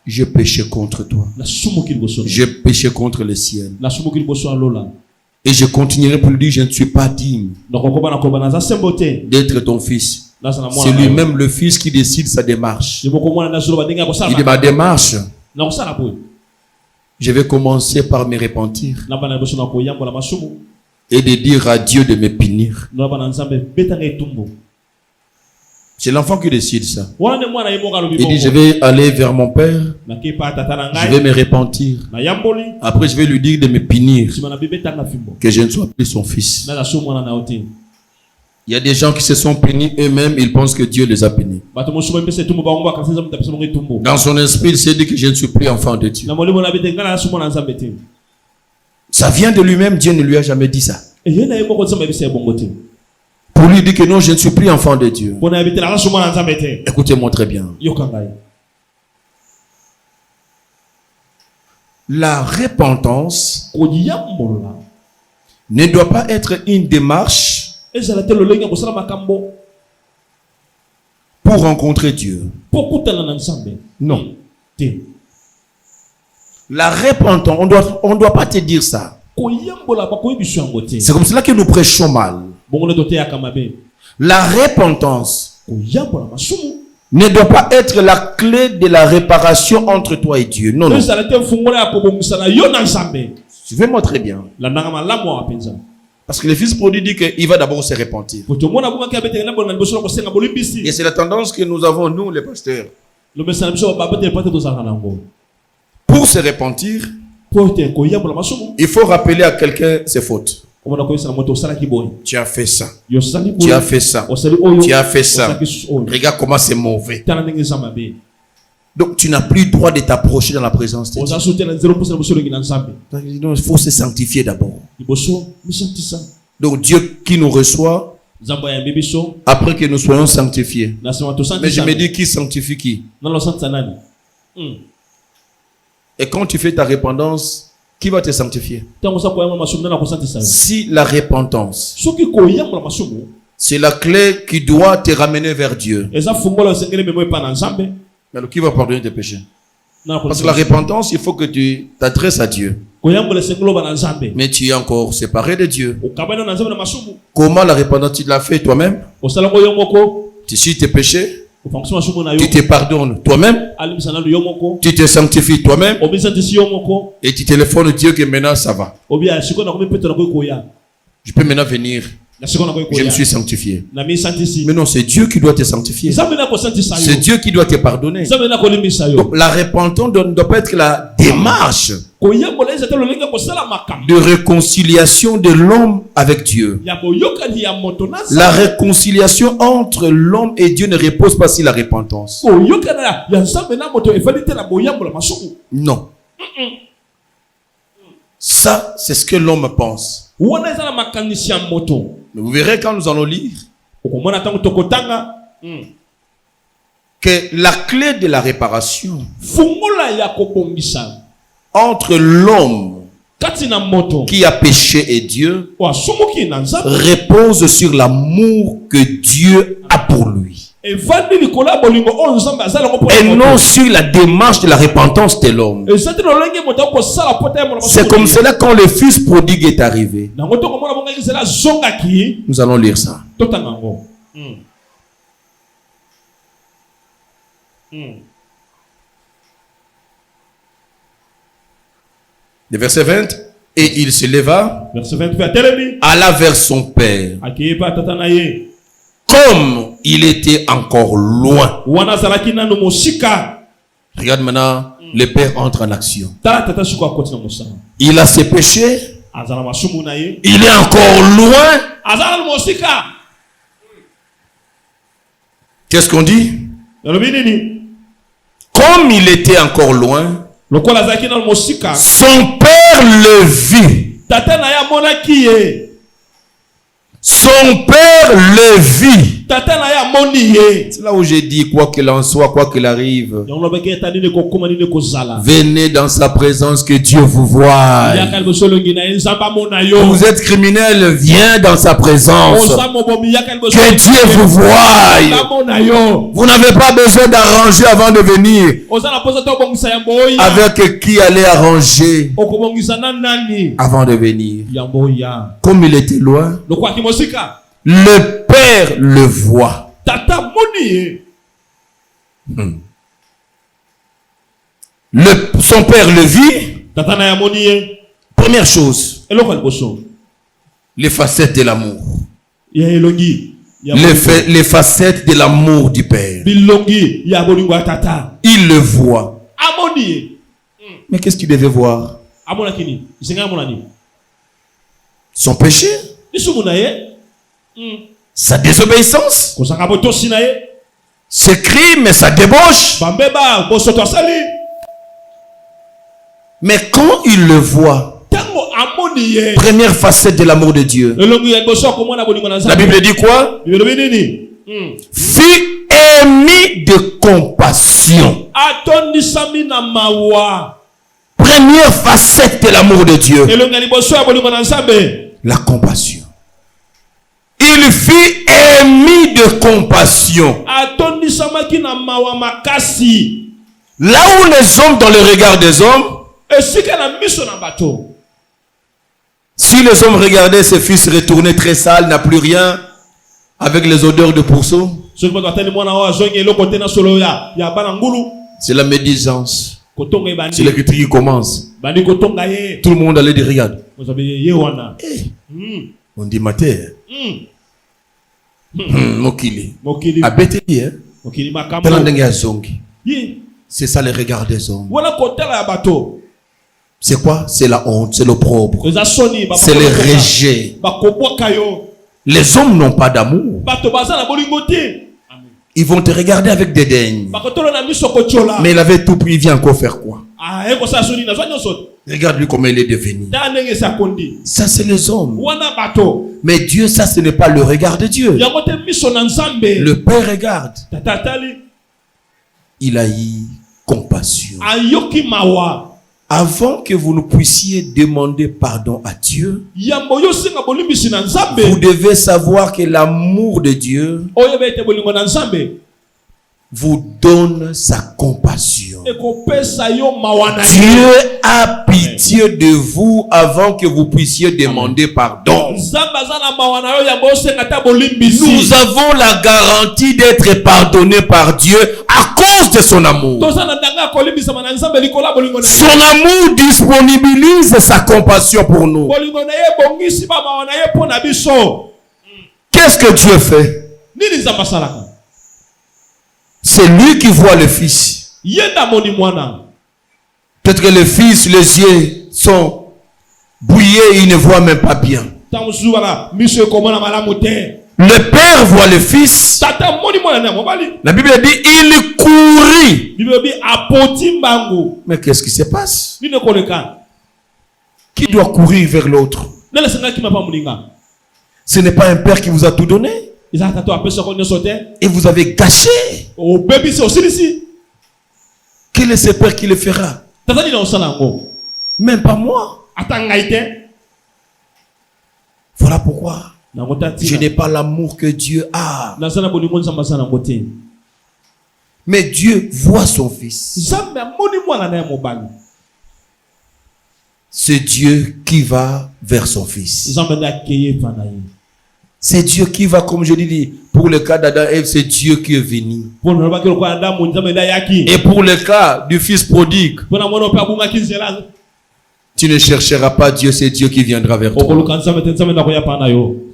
j'ai péché contre toi. J'ai péché contre le ciel. Et je continuerai pour lui dire, je ne suis pas digne d'être ton fils. C'est lui-même le fils qui décide sa démarche. Il dit ma démarche, je vais commencer par me repentir et de dire à Dieu de me punir. C'est l'enfant qui décide ça. Il dit, je vais aller vers mon père, je vais me repentir. Après, je vais lui dire de me punir, que je ne sois plus son fils. Il y a des gens qui se sont punis eux-mêmes, ils pensent que Dieu les a punis. Dans son esprit, il s'est dit que je ne suis plus enfant de Dieu. Ça vient de lui-même, Dieu ne lui a jamais dit ça. Pour lui dire que non, je ne suis plus enfant de Dieu. Écoutez-moi très bien. La repentance ne doit pas être une démarche pour rencontrer Dieu. Non. La repentance, on doit pas te dire ça. C'est comme cela que nous prêchons mal. La repentance ne doit pas être la clé de la réparation entre toi et Dieu. Non, non. Suivez-moi très bien. Parce que le fils prodigue dit qu'il va d'abord se repentir. Et c'est la tendance que nous avons, nous, les pasteurs. Pour se repentir, il faut rappeler à quelqu'un ses fautes. Tu as fait ça. Tu as fait ça. Tu as fait ça. Regarde comment c'est mauvais. Donc tu n'as plus le droit de t'approcher dans la présence de Dieu. Il faut se sanctifier d'abord. Donc Dieu qui nous reçoit après que nous soyons sanctifiés. Mais je me dis, qui sanctifie qui? Et quand tu fais ta repentance, qui va te sanctifier? Si la repentance, c'est la clé qui doit te ramener vers Dieu. Mais qui va pardonner tes péchés? Parce que la repentance, il faut que tu t'adresses à Dieu. Mais tu es encore séparé de Dieu. Comment la repentance, tu l'as fait toi-même? Tu suis tes péchés. Tu te pardonnes toi-même. Tu te sanctifies toi-même. Et tu téléphones Dieu que maintenant ça va. Je peux maintenant venir. Je me suis sanctifié. Mais non, c'est Dieu qui doit te sanctifier. C'est Dieu qui doit te pardonner. Donc, la repentance ne doit pas être la démarche de réconciliation de l'homme avec Dieu. La réconciliation entre l'homme et Dieu ne repose pas sur la repentance. Non. Ça, c'est ce que l'homme pense. Mais vous verrez quand nous allons lire que la clé de la réparation entre l'homme qui a péché et Dieu repose sur l'amour que Dieu a pour lui. Et non sur la démarche de la repentance de l'homme. C'est comme cela quand le fils prodigue est arrivé. Nous allons lire ça. Le verset 20. Et il se leva, alla vers son père. Comme il était encore loin. Regarde maintenant, le père entre en action. Il a ses péchés. Il est encore loin. Qu'est-ce qu'on dit? Comme il était encore loin, son père le vit. Son père le vit. C'est là où j'ai dit, quoi qu'il en soit, quoi qu'il arrive, venez dans sa présence, que Dieu vous voie. Vous êtes criminel, viens dans sa présence, que Dieu vous voie. Vous n'avez pas besoin d'arranger avant de venir. Avec qui aller arranger avant de venir? Comme il était loin, le père le voit. Son père le vit. Première chose, les facettes de l'amour. les facettes de l'amour du Père. Il le voit. Mais qu'est-ce qu'il devait voir? Son péché, sa désobéissance, ses crimes et sa débauche. Mais quand il le voit, première facette de l'amour de Dieu, la Bible dit quoi? Fut émis de compassion. Première facette de l'amour de Dieu, la compassion. Il fut émis de compassion. Là où les hommes, dans le regard des hommes, si les hommes regardaient ses fils retourner très sales, n'a plus rien, avec les odeurs de pourceau, c'est la médisance. C'est la critique qui commence. Tout le monde allait dire, regarde. On dit mater. Mokili. Abeteli, hein. C'est ça le regard des hommes. C'est quoi? C'est la honte, c'est l'opprobre, c'est le rejet. Les hommes n'ont pas d'amour. Ils vont te regarder avec dédain. Mais il avait tout pris, il vient encore faire quoi? Regarde-lui comment il est devenu. Ça, c'est les hommes. Mais Dieu, ça, ce n'est pas le regard de Dieu. Le Père regarde. Il a eu compassion. Avant que vous ne puissiez demander pardon à Dieu, vous devez savoir que l'amour de Dieu vous donne sa compassion. Dieu a pitié de vous avant que vous puissiez demander pardon. Nous avons la garantie d'être pardonnés par Dieu à cause de son amour. Son amour disponibilise sa compassion pour nous. Qu'est-ce que Dieu fait? C'est lui qui voit le Fils. Peut-être que le Fils, les yeux sont bouillés, il ne voit même pas bien. Le Père voit le Fils. La Bible dit, il courut. Mais qu'est-ce qui se passe? Qui doit courir vers l'autre? Ce n'est pas un Père qui vous a tout donné. Et vous avez gâché. Quel est ce Père qui le fera? Même pas moi. Voilà pourquoi je n'ai pas l'amour que Dieu a. Mais Dieu voit son Fils. C'est Dieu qui va vers son Fils. C'est Dieu qui va, comme je dis, pour le cas d'Adam et Ève, c'est Dieu qui est venu. Et pour le cas du fils prodigue, tu ne chercheras pas Dieu, c'est Dieu qui viendra vers toi.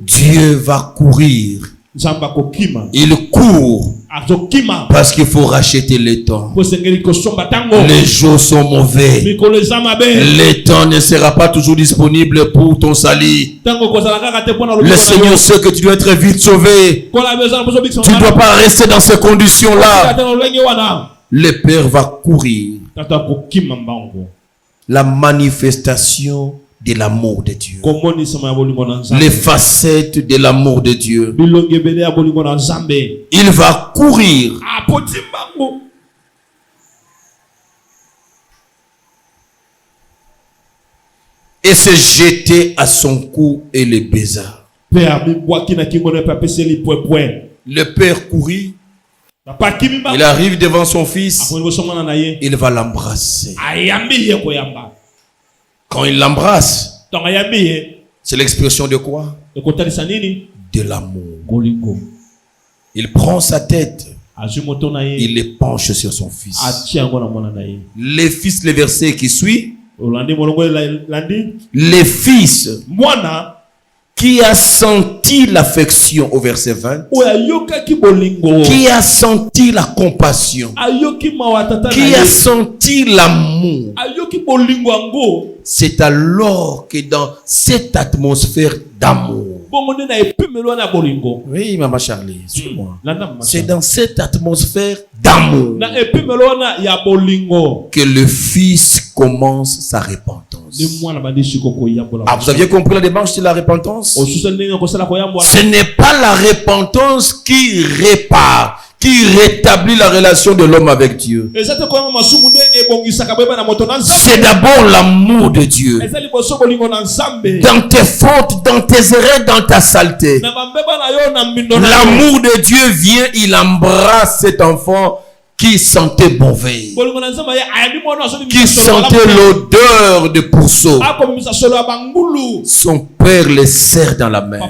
Dieu va courir. Il court parce qu'il faut racheter le temps. Les jours sont mauvais. Le temps ne sera pas toujours disponible pour ton salut. Le Seigneur sait que tu dois être vite sauvé. Tu ne dois pas rester dans ces conditions-là. Le Père va courir. La manifestation de l'amour de Dieu. Les facettes de l'amour de Dieu. Il va courir. Et se jeter à son cou et le baisa. Le Père courit. Il arrive devant son fils. Il va l'embrasser. Quand il l'embrasse, c'est l'expression de quoi? De l'amour. Il prend sa tête. Il le penche sur son fils. Les fils, le verset qui suit. Les fils, qui a senti l'affection au verset 20, qui a senti la compassion, qui a senti l'amour. C'est alors que dans cette atmosphère d'amour, oui, Maman Charlie, suis-moi. C'est dans cette atmosphère d'amour que le Fils commence sa repentance. Ah, vous aviez compris la démarche de la repentance? Ce n'est pas la repentance qui répare, qui rétablit la relation de l'homme avec Dieu. C'est d'abord l'amour de Dieu. Dans tes fautes, dans tes erreurs, dans ta saleté, l'amour de Dieu vient, il embrasse cet enfant qui sentait mauvais, qui sentait l'odeur de pourceau. Son père le serre dans la main.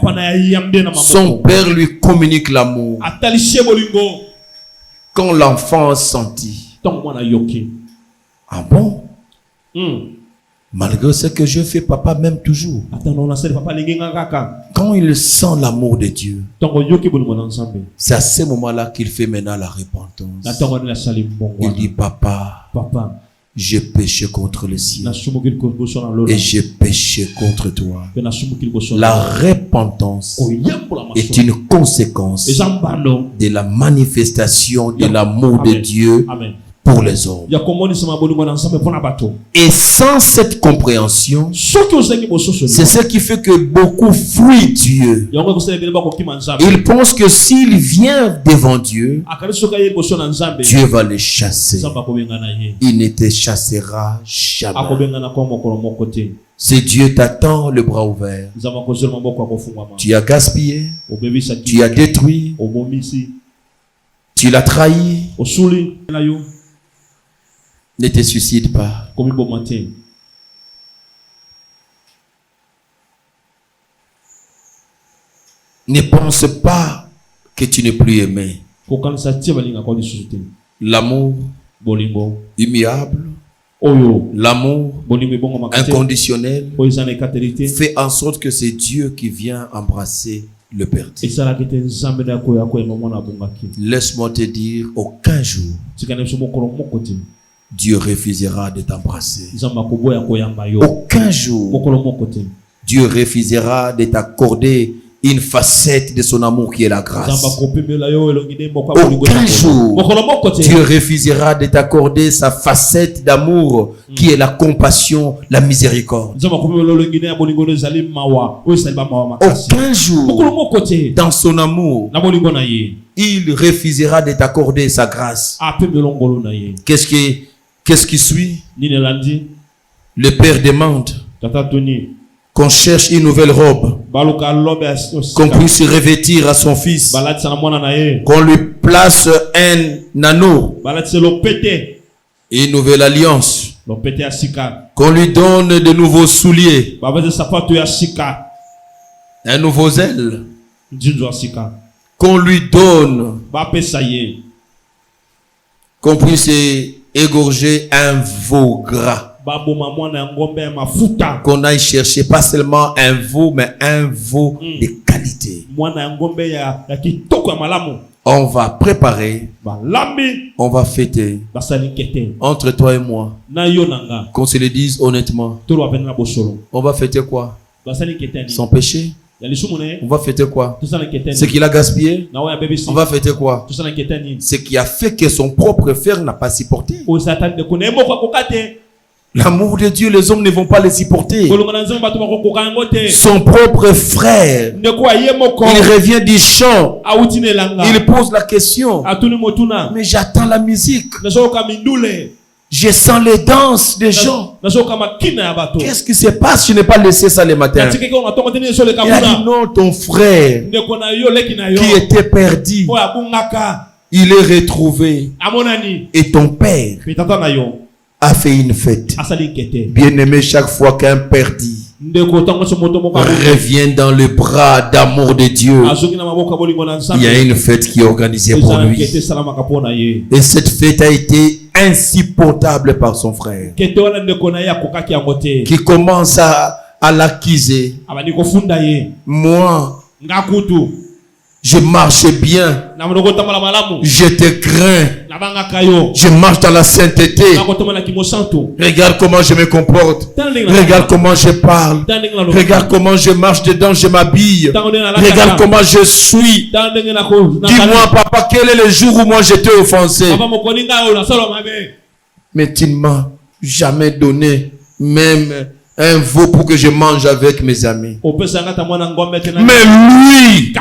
Son père lui communique l'amour. Quand l'enfant sentit, ah bon, malgré ce que je fais, papa m'aime toujours. Quand il sent l'amour de Dieu, c'est à ce moment-là qu'il fait maintenant la repentance. Il dit, papa, j'ai péché contre le ciel et j'ai péché contre toi. La repentance est une conséquence de la manifestation de l'amour de Dieu pour les hommes. Et sans cette compréhension, c'est ce qui fait que beaucoup fuient Dieu. Ils pensent que s'il vient devant Dieu, Dieu va les chasser. Il ne te chassera jamais. Si Dieu t'attend le bras ouvert, tu as gaspillé, tu as détruit, tu l'as trahi, ne te suicide pas. Ne pense pas que tu n'es plus aimé. L'amour immuable, l'amour inconditionnel fait en sorte que c'est Dieu qui vient embrasser le perdu. Laisse-moi te dire, aucun jour Dieu refusera de t'embrasser. Aucun jour Dieu refusera de t'accorder une facette de son amour qui est la grâce. Aucun jour Dieu refusera de t'accorder sa facette d'amour qui est la compassion, la miséricorde. Aucun jour dans son amour il refusera de t'accorder sa grâce. Qu'est-ce qui suit? Le Père demande qu'on cherche une nouvelle robe, qu'on puisse revêtir à son fils, qu'on lui place un anneau, une nouvelle alliance, qu'on lui donne de nouveaux souliers, un nouveau zèle, qu'on lui donne, qu'on puisse égorger un veau gras, qu'on aille chercher pas seulement un veau, mais un veau de qualité. On va préparer, on va fêter entre toi et moi, qu'on se le dise honnêtement. On va fêter quoi? Son péché. On va fêter quoi? Ce qu'il a gaspillé. On va fêter quoi? Ce qui a fait que son propre frère n'a pas supporté. L'amour de Dieu, les hommes ne vont pas les supporter. Son propre frère, il revient du champ, il pose la question, mais j'attends la musique, je sens les danses des gens. Qu'est-ce qui se passe? Je n'ai pas laissé ça le matin. Il a dit non, ton frère qui était perdu, il est retrouvé. Et ton père a fait une fête. Bien-aimé, chaque fois qu'un perdu revient dans le bras d'amour de Dieu, il y a une fête qui est organisée pour lui. Et cette fête a été insupportable par son frère, qui commence à à l'acquiser. Moi, je marche bien. Je te crains. Je marche dans la sainteté. Regarde comment je me comporte. Regarde comment je parle. Regarde comment je marche dedans, je m'habille. Regarde comment je suis. Dis-moi, papa, quel est le jour où moi je t'ai offensé? Mais tu ne m'as jamais donné même un veau pour que je mange avec mes amis. Mais lui,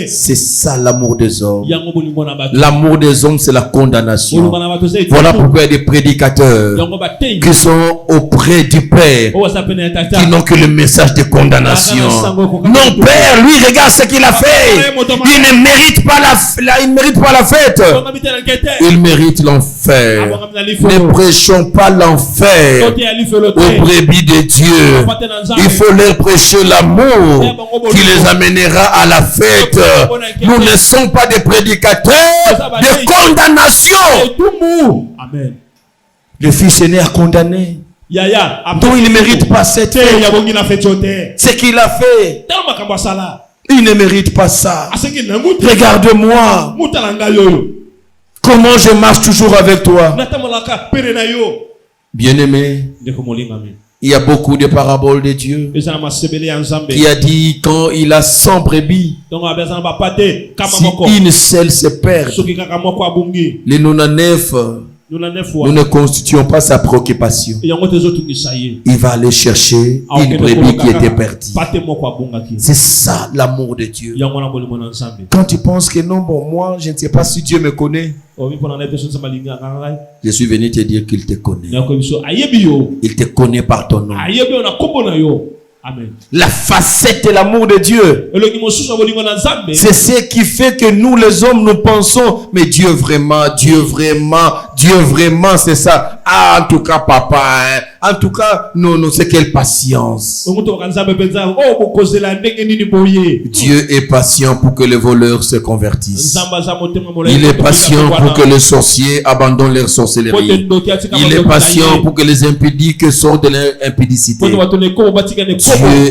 c'est ça l'amour des hommes. L'amour des hommes, c'est la condamnation. Voilà pourquoi il y a des prédicateurs qui sont auprès du Père, qui n'ont que le message de condamnation. Non, Père, lui, regarde ce qu'il a fait. Il ne mérite pas il ne mérite pas la fête. Il mérite l'enfer. Ne prêchons pas l'enfer aux brebis de Dieu. Il faut leur prêcher l'amour qui les amènera à la fête. Nous ne sommes pas des prédicateurs de condamnation. Amen. Le fils aîné a condamné. Donc il ne mérite pas cette fête. Ce qu'il a fait, il ne mérite pas ça. Regarde-moi. Comment je marche toujours avec toi. Bien-aimé, il y a beaucoup de paraboles de Dieu qui a dit quand il a 100 brebis, si une seule se perd, les 99, nous ne constituons pas sa préoccupation. Il va aller chercher une brebis qui était perdue. C'est ça l'amour de Dieu. Quand tu penses que non, bon, moi, je ne sais pas si Dieu me connaît. Je suis venu te dire qu'il te connaît. Il te connaît par ton nom. Amen. La facette de l'amour de Dieu, c'est ce qui fait que nous les hommes nous pensons, mais Dieu vraiment, c'est ça. Ah, en tout cas papa, hein. En tout cas, non, c'est quelle patience. Dieu est patient pour que les voleurs se convertissent. Il est patient pour que les sorciers abandonnent leur sorcellerie. Il est patient pour que les impudiques sortent de leur impudicité. Dieu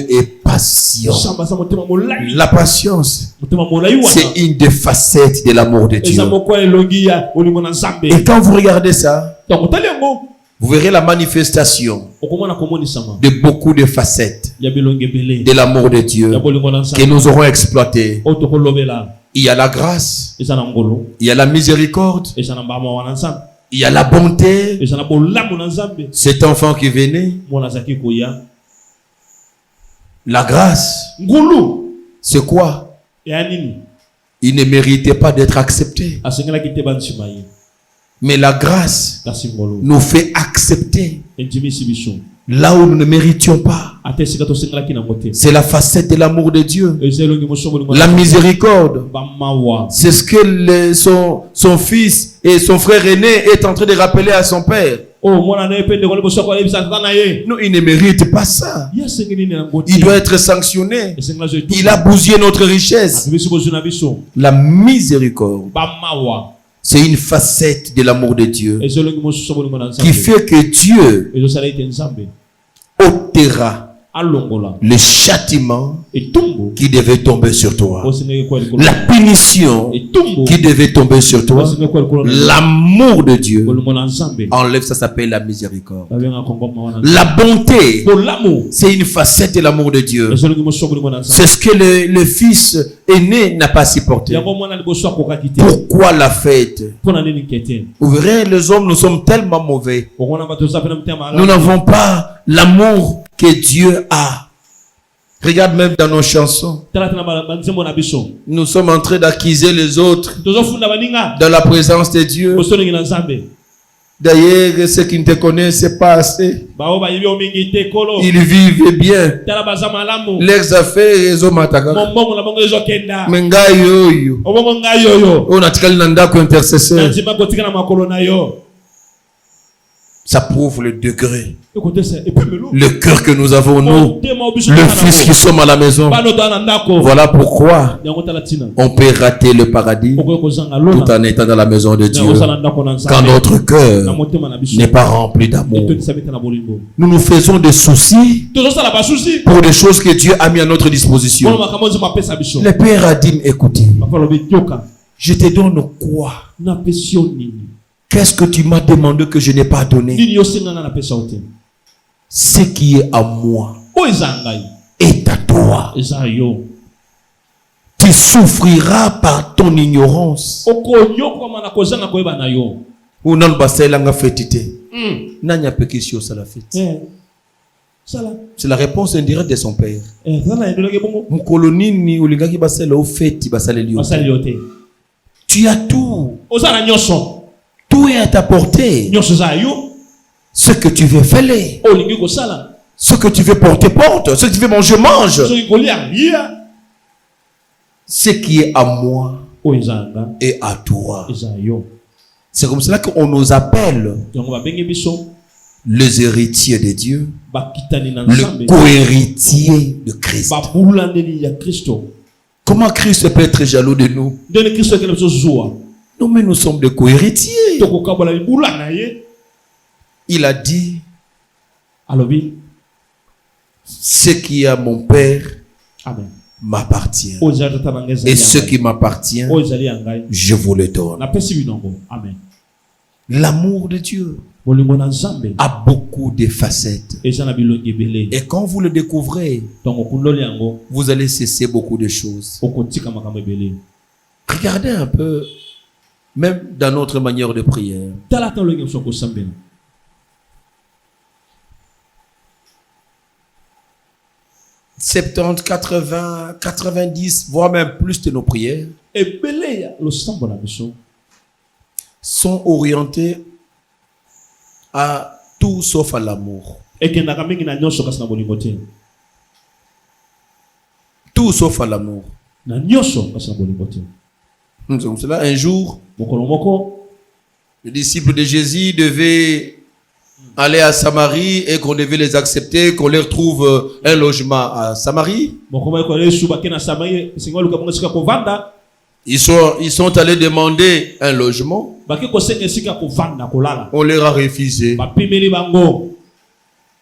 est patient. La patience, c'est une des facettes de l'amour de Dieu. Et quand vous regardez ça, vous verrez la manifestation de beaucoup de facettes de l'amour de Dieu que nous aurons exploité. Il y a la grâce, il y a la miséricorde, il y a la bonté. Cet enfant qui venait, la grâce, c'est quoi? Il ne méritait pas d'être accepté. Mais la grâce nous fait accepter là où nous ne méritions pas. C'est la facette de l'amour de Dieu. La miséricorde, c'est ce que son fils et son frère aîné est en train de rappeler à son père. Non, il ne mérite pas ça. Il doit être sanctionné. Il a bousillé notre richesse. La miséricorde, c'est une facette de l'amour de Dieu qui fait que Dieu ôtera le châtiment qui devait tomber sur toi, la punition qui devait tomber sur toi. L'amour de Dieu enlève, ça s'appelle la miséricorde. La bonté, c'est une facette de l'amour de Dieu. C'est ce que le fils aîné n'a pas supporté. Pourquoi la fête? Vous verrez, les hommes, nous sommes tellement mauvais. Nous n'avons pas l'amour que Dieu a. Regarde même dans nos chansons. Nous sommes en train d'accuser les autres dans la présence de Dieu. D'ailleurs, ceux qui ne te connaissent pas assez, ils vivent bien. Leurs affaires, ils ont mataka. Mais ngayo, on a tiré l'anda comme intercesseur. Ça prouve le degré, Écoutez ça. Et puis, le cœur que nous avons, nous, le Fils qui sommes à la maison. Voilà pourquoi on peut rater le paradis tout en étant dans la maison de Dieu quand notre cœur n'est pas rempli d'amour. Nous nous faisons des soucis pour des choses que Dieu a mis à notre disposition. Le Père a dit, écoutez, je te donne quoi? Qu'est-ce que tu m'as demandé que je n'ai pas donné? Ce qui est à moi est à toi. Tu souffriras par ton ignorance. Ou non, c'est la réponse indirecte de son père. Tu as tout. Tout est à ta portée. Ce que tu veux faire, ce que tu veux porter, porte. Ce que tu veux manger, mange. Ce qui est à moi et à toi. C'est comme cela qu'on nous appelle les héritiers de Dieu, le co-héritier de Christ. Comment Christ peut être jaloux de nous? Non, mais nous sommes des co-héritiers. Il a dit, ce qui est à mon Père m'appartient. Et ce qui m'appartient, je vous le donne. L'amour de Dieu a beaucoup de facettes. Et quand vous le découvrez, vous allez cesser beaucoup de choses. Regardez un peu, même dans notre manière de prière. 70, 80, 90, voire même plus de nos prières sont orientées à tout sauf à l'amour. Tout sauf à l'amour. C'est comme cela, un jour, les disciples de Jésus devaient aller à Samarie et qu'on devait les accepter, qu'on leur trouve un logement à Samarie. Ils sont allés demander un logement. On leur a refusé.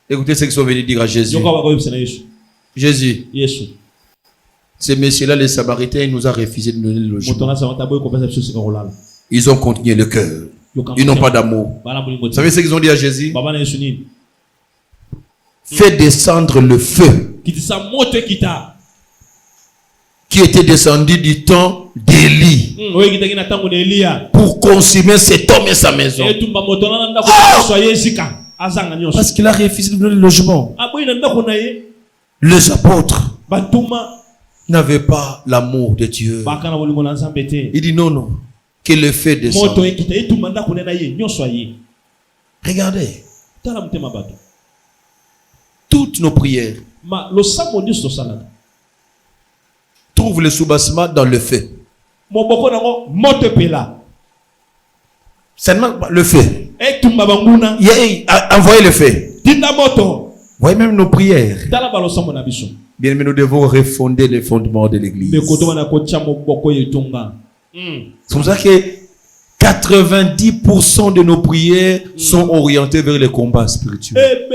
Écoutez ce qu'ils sont venus dire à Jésus. Jésus, ces messieurs-là, les Samaritains, ils nous ont refusé de nous donner le logement. Ils ont continué le cœur. Ils n'ont pas d'amour. Vous savez ce qu'ils ont dit à Jésus? Fais descendre le feu qui était descendu du temps d'Élie pour consumer cet homme et sa maison. Parce qu'il a refusé de donner le logement. Les apôtres n'avaient pas l'amour de Dieu. Il dit non. Que le feu descende. Regardez. Toutes nos prières trouvent le soubassement dans le feu. Seulement le feu. Envoyez le feu. Voyez même nos prières. Bien, mais nous devons refonder les fondements de l'église. C'est pour ça que 90% de nos prières sont orientées vers les combats spirituels.